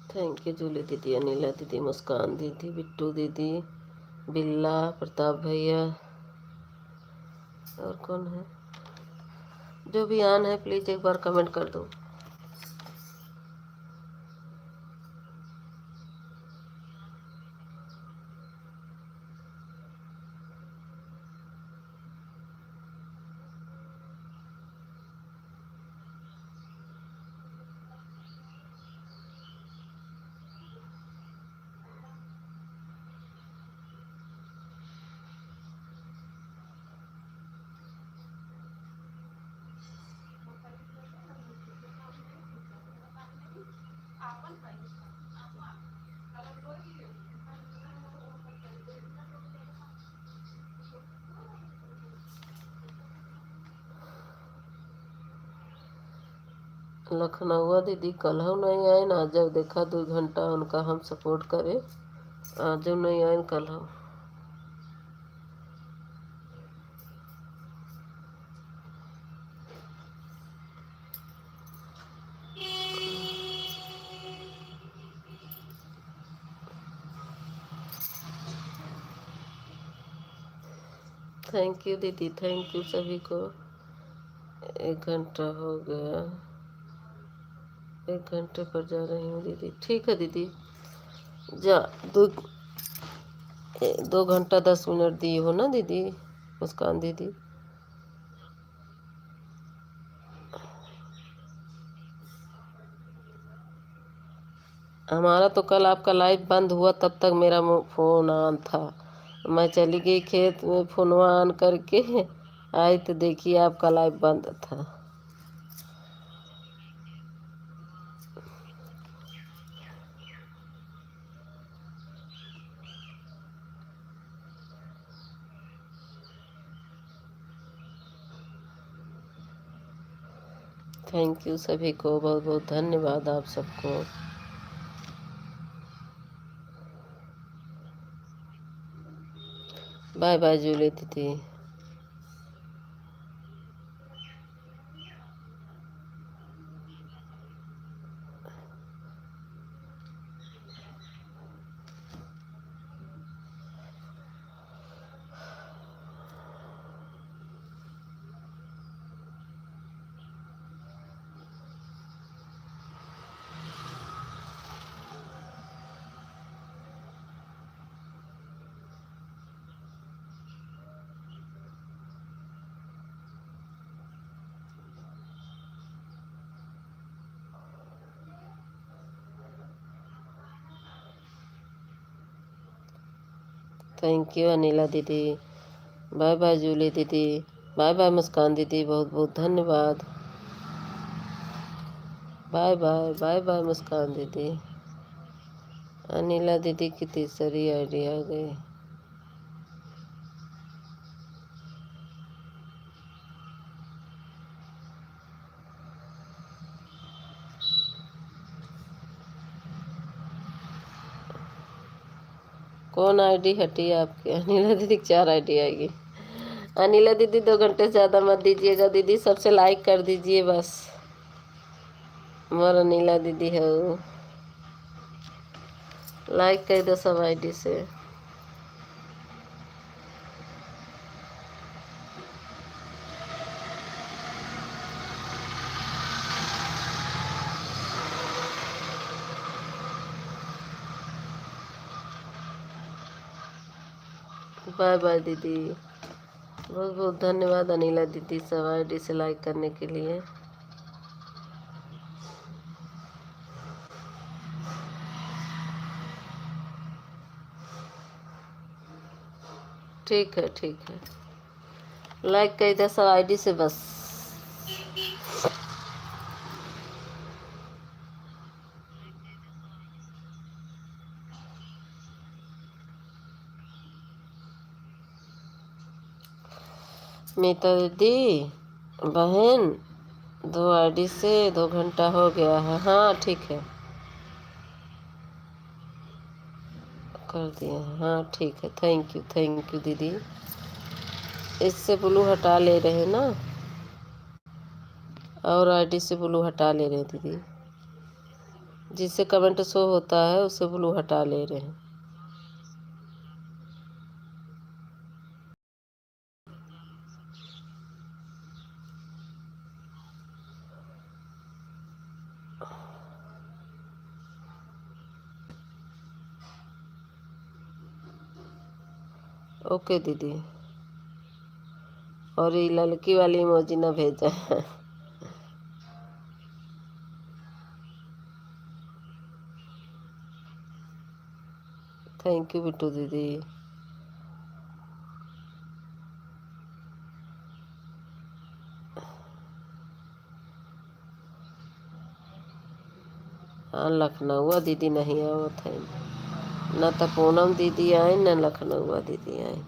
थैंक यू जूली दीदी, अनिला दीदी, मुस्कान दीदी, बिट्टू दीदी, बिल्ला, प्रताप भैया, और कौन है जो भी आन है, प्लीज़ एक बार कमेंट कर दो। लखनऊ दीदी कल हम नहीं आए ना, जब देखा 2 घंटा उनका हम सपोर्ट करे, आज नहीं आए कल हम। थैंक यू दीदी, थैंक यू सभी को। 1 घंटा हो गया, 1 घंटे पर जा रही हूँ दीदी। ठीक है दीदी, जा 2 घंटा 10 मिनट दी हो ना दीदी, मुस्कान दीदी। हमारा तो कल आपका लाइव बंद हुआ, तब तक मेरा फ़ोन ऑन था। मैं चली गई खेत में, फ़ोन ऑन करके आई तो देखिए आपका लाइव बंद था। थैंक यू सभी को, बहुत बहुत धन्यवाद आप सबको। बाय बाय जूली दीदी। थैंक यू अनिला दीदी, बाय बाय जूली दीदी, बाय बाय मुस्कान दीदी, बहुत बहुत धन्यवाद। बाय बाय, बाय बाय मुस्कान दीदी। अनिला दीदी की तीसरी आईडी आ गई। कौन आईडी हटी आपकी? अनिला दीदी की 4 आईडी आएगी। अनिला दीदी 2 घंटे से ज़्यादा मत दीजिएगा दीदी, सबसे लाइक कर दीजिए बस। मोर अनिला दीदी है वो, लाइक कर दो सब आईडी से। बाय बाय दीदी, बहुत बहुत धन्यवाद अनिला दीदी सब आईडी से लाइक करने के लिए। ठीक है, ठीक है। लाइक कर दे सब आईडी से बस। मीता दीदी बहन, 2 आईडी से 2 घंटा हो गया है। हाँ ठीक है, कर दिए हैं। हाँ ठीक है, थैंक यू दीदी। इससे ब्लू हटा ले रहे हैं ना, और आईडी से ब्लू हटा ले रहे हैं दीदी। जिससे कमेंट शो होता है उससे ब्लू हटा ले रहे हैं। ओके दीदी। और ये लड़की वाली इमोजी ना भेजा। थैंक यू बिट्टू दीदी। हाँ लखनऊ दीदी नहीं आवत है, न तो पूनम दीदी आए न लखनऊ दीदी आए।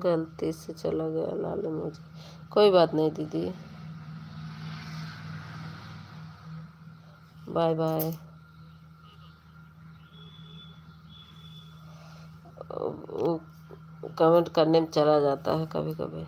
गलती से चला गया लाल मुझे, कोई बात नहीं दीदी। Bye bye. वो कमेंट करने में चला जाता है कभी कभी।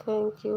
Thank you.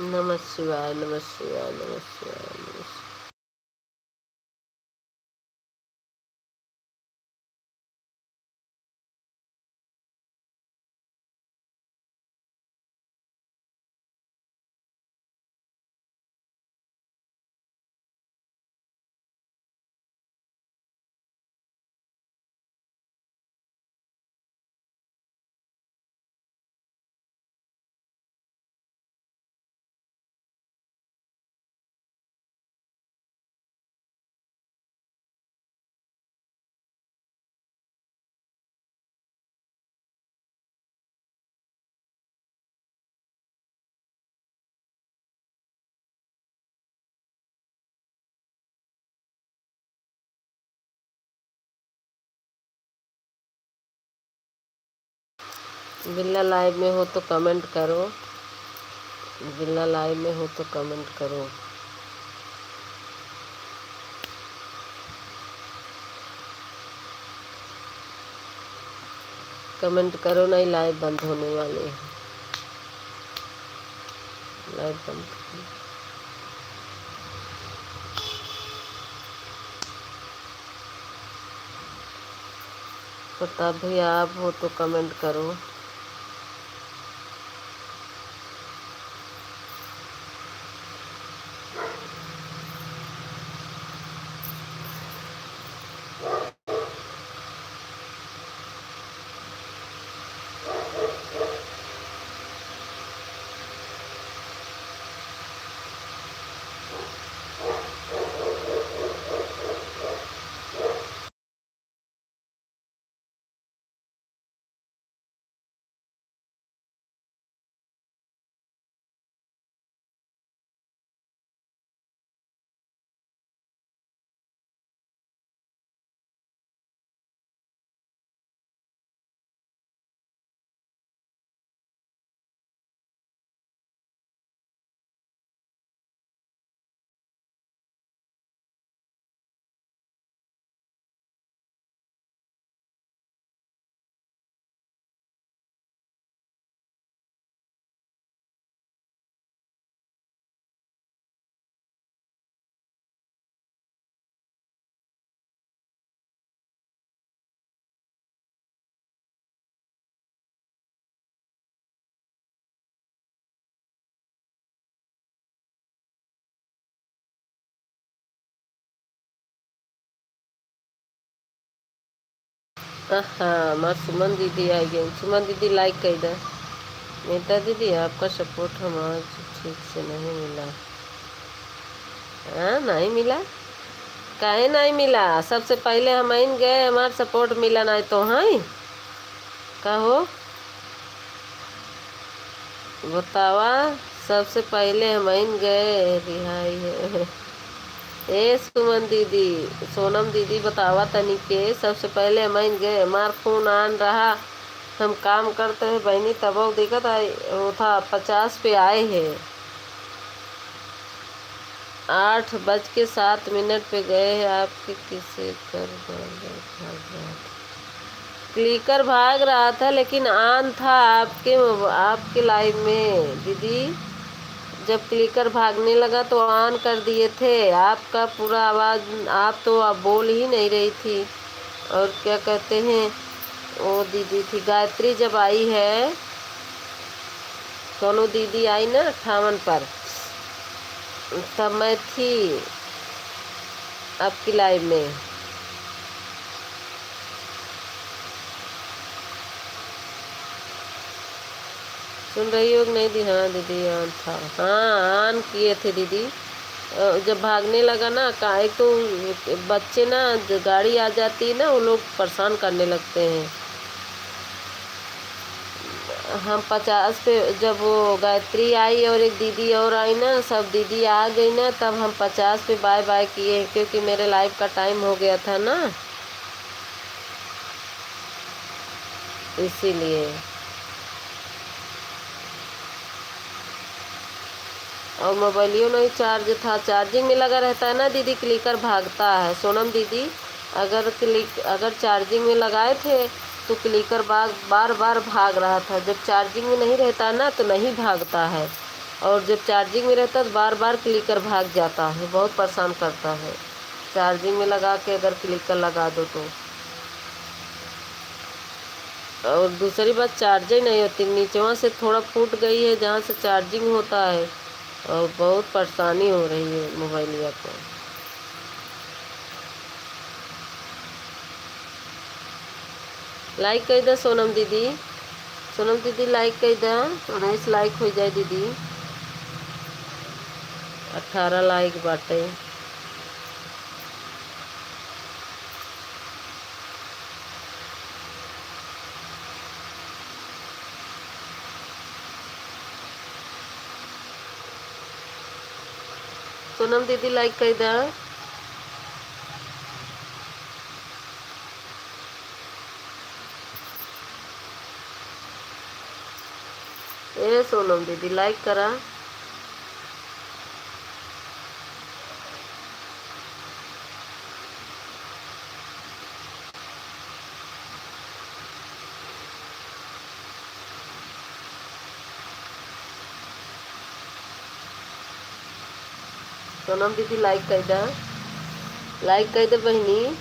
नमः शिवाय, नमः शिवाय, नमः शिवाय, नमः शिवाय। बिल्ला लाइव में हो तो कमेंट करो, बिल्ला लाइव में हो तो कमेंट करो। कमेंट करो, नहीं लाइव बंद होने वाली है। लाइव बंद करो। प्रताप भैया आप हो तो कमेंट करो। हाँ, माँ सुमन दीदी आई गई। सुमन दीदी लाइक कर दे। नीता दीदी आपका सपोर्ट हम आज ठीक से नहीं मिला। हाँ, नहीं मिला, काहे नहीं मिला? सबसे पहले हम इन गए, हमार सपोर्ट मिला नहीं तो हैं कहो बतावा। सबसे पहले हम इन गए रिहाई है। ए सुमन दीदी, सोनम दीदी बतावा तनी के सबसे पहले हम इन गए, हमार फोन आन रहा, हम काम करते हैं बहनी, तब दिक्कत आई वो था 50 पे आए हैं। 8:07 पे गए हैं आपके किसे कर क्लिकर भाग रहा था, लेकिन ऑन था आपके लाइव में दीदी। जब क्लिकर भागने लगा तो ऑन कर दिए थे आपका पूरा आवाज़। आप तो आप बोल ही नहीं रही थी। और क्या कहते हैं, वो दीदी थी गायत्री जब आई है, सोनू दीदी आई ना 58 पर, तब मैं थी आपकी लाइव में। सुन रही हो कि नहीं दी? हाँ दीदी ऑन था, हाँ ऑन किए थे दीदी। जब भागने लगा ना का, एक तो बच्चे ना गाड़ी आ जाती है ना, वो लोग परेशान करने लगते हैं। हम 50 पे, जब वो गायत्री आई और एक दीदी और आई ना, सब दीदी आ गई ना, तब हम 50 पे बाय बाय किए, क्योंकि मेरे लाइव का टाइम हो गया था ना, इसीलिए। और मोबाइलियो नहीं चार्ज था, चार्जिंग में लगा रहता है ना दीदी, क्लिकर भागता है। सोनम दीदी अगर चार्जिंग में लगाए थे तो क्लिकर बार बार भाग रहा था, जब चार्जिंग में नहीं रहता ना तो नहीं भागता है। और जब चार्जिंग में रहता है तो बार बार क्लिकर भाग जाता है, बहुत परेशान करता है। चार्जिंग में लगा के अगर क्लिकर लगा दो तो। और दूसरी बात, चार्जर नहीं होती, नीचे वहाँ से थोड़ा फूट गई है जहाँ से चार्जिंग होता है, और बहुत परेशानी हो रही है मोबाइलिया को। लाइक कर दे सोनम दीदी, सोनम दीदी लाइक कर दे, 19 लाइक हो जाए दीदी। 18 लाइक बाटे। सोनम दीदी लाइक कर दे। ए सोनम दीदी लाइक करा। सोनम दीदी लाइक कर दे, लाइक कर दे बहनी।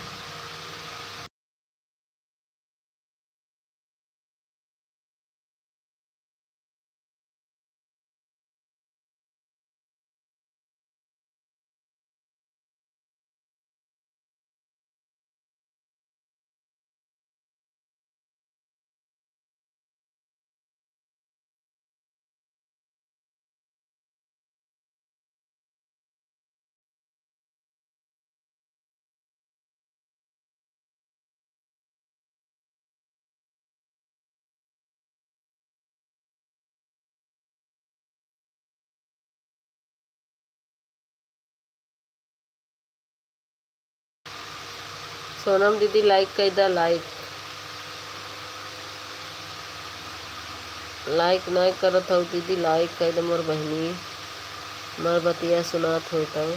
सोनम दीदी लाइक कर दे, लाइक लाइक नहीं करत हो दीदी, लाइक कर दे मोर बहनी, मोर बतिया सुनात हो तो।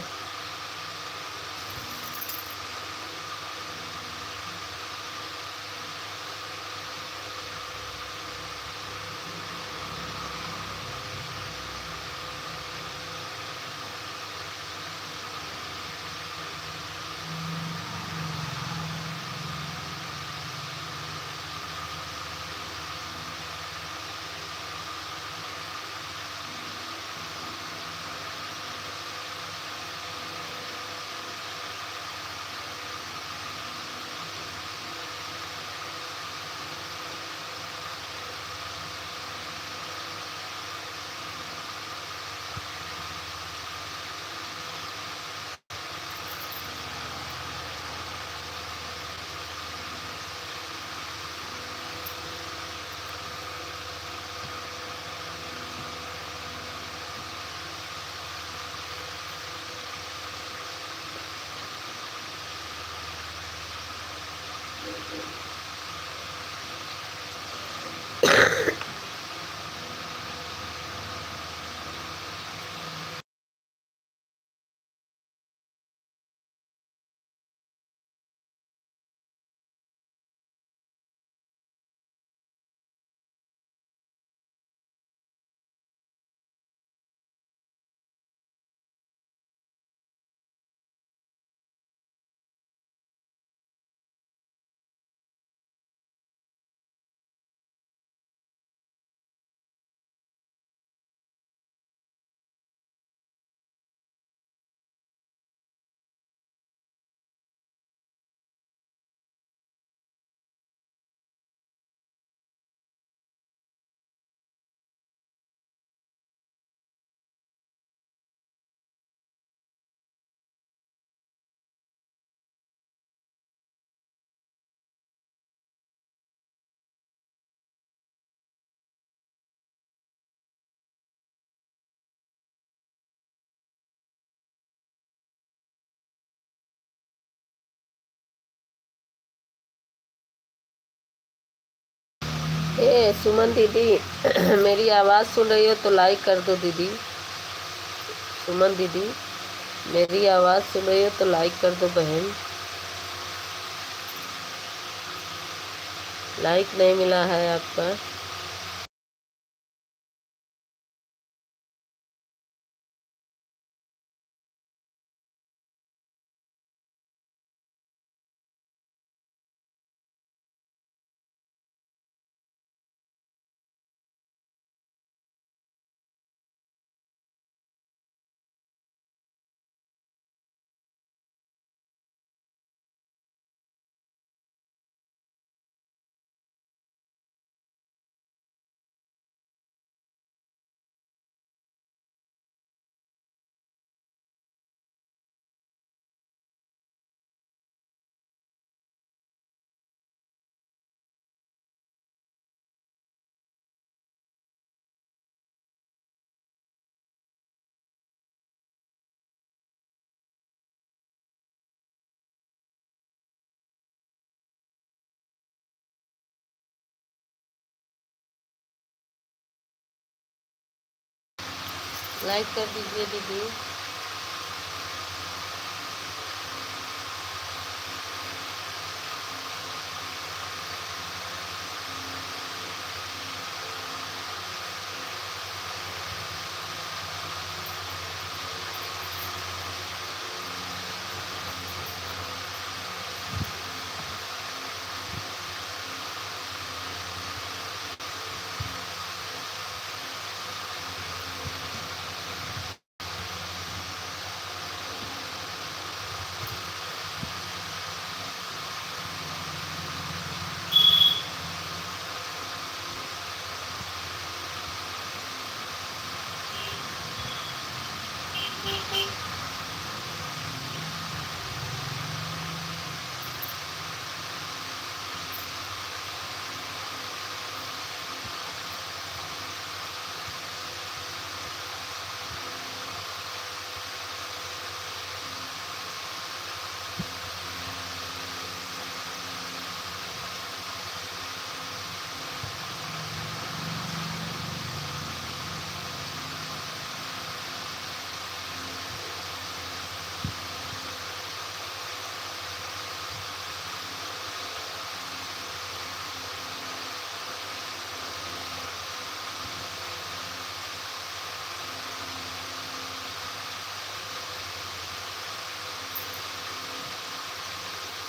ए सुमन दीदी मेरी आवाज़ सुन रही हो तो लाइक कर दो दीदी। सुमन दीदी मेरी आवाज़ सुन रही हो तो लाइक कर दो बहन। लाइक नहीं मिला है आपका। लाइक कर दीजिए दीदी।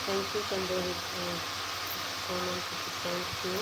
Thank you, Sandeep. Thank you.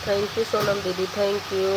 Thank you Sonam दीदी, थैंक यू।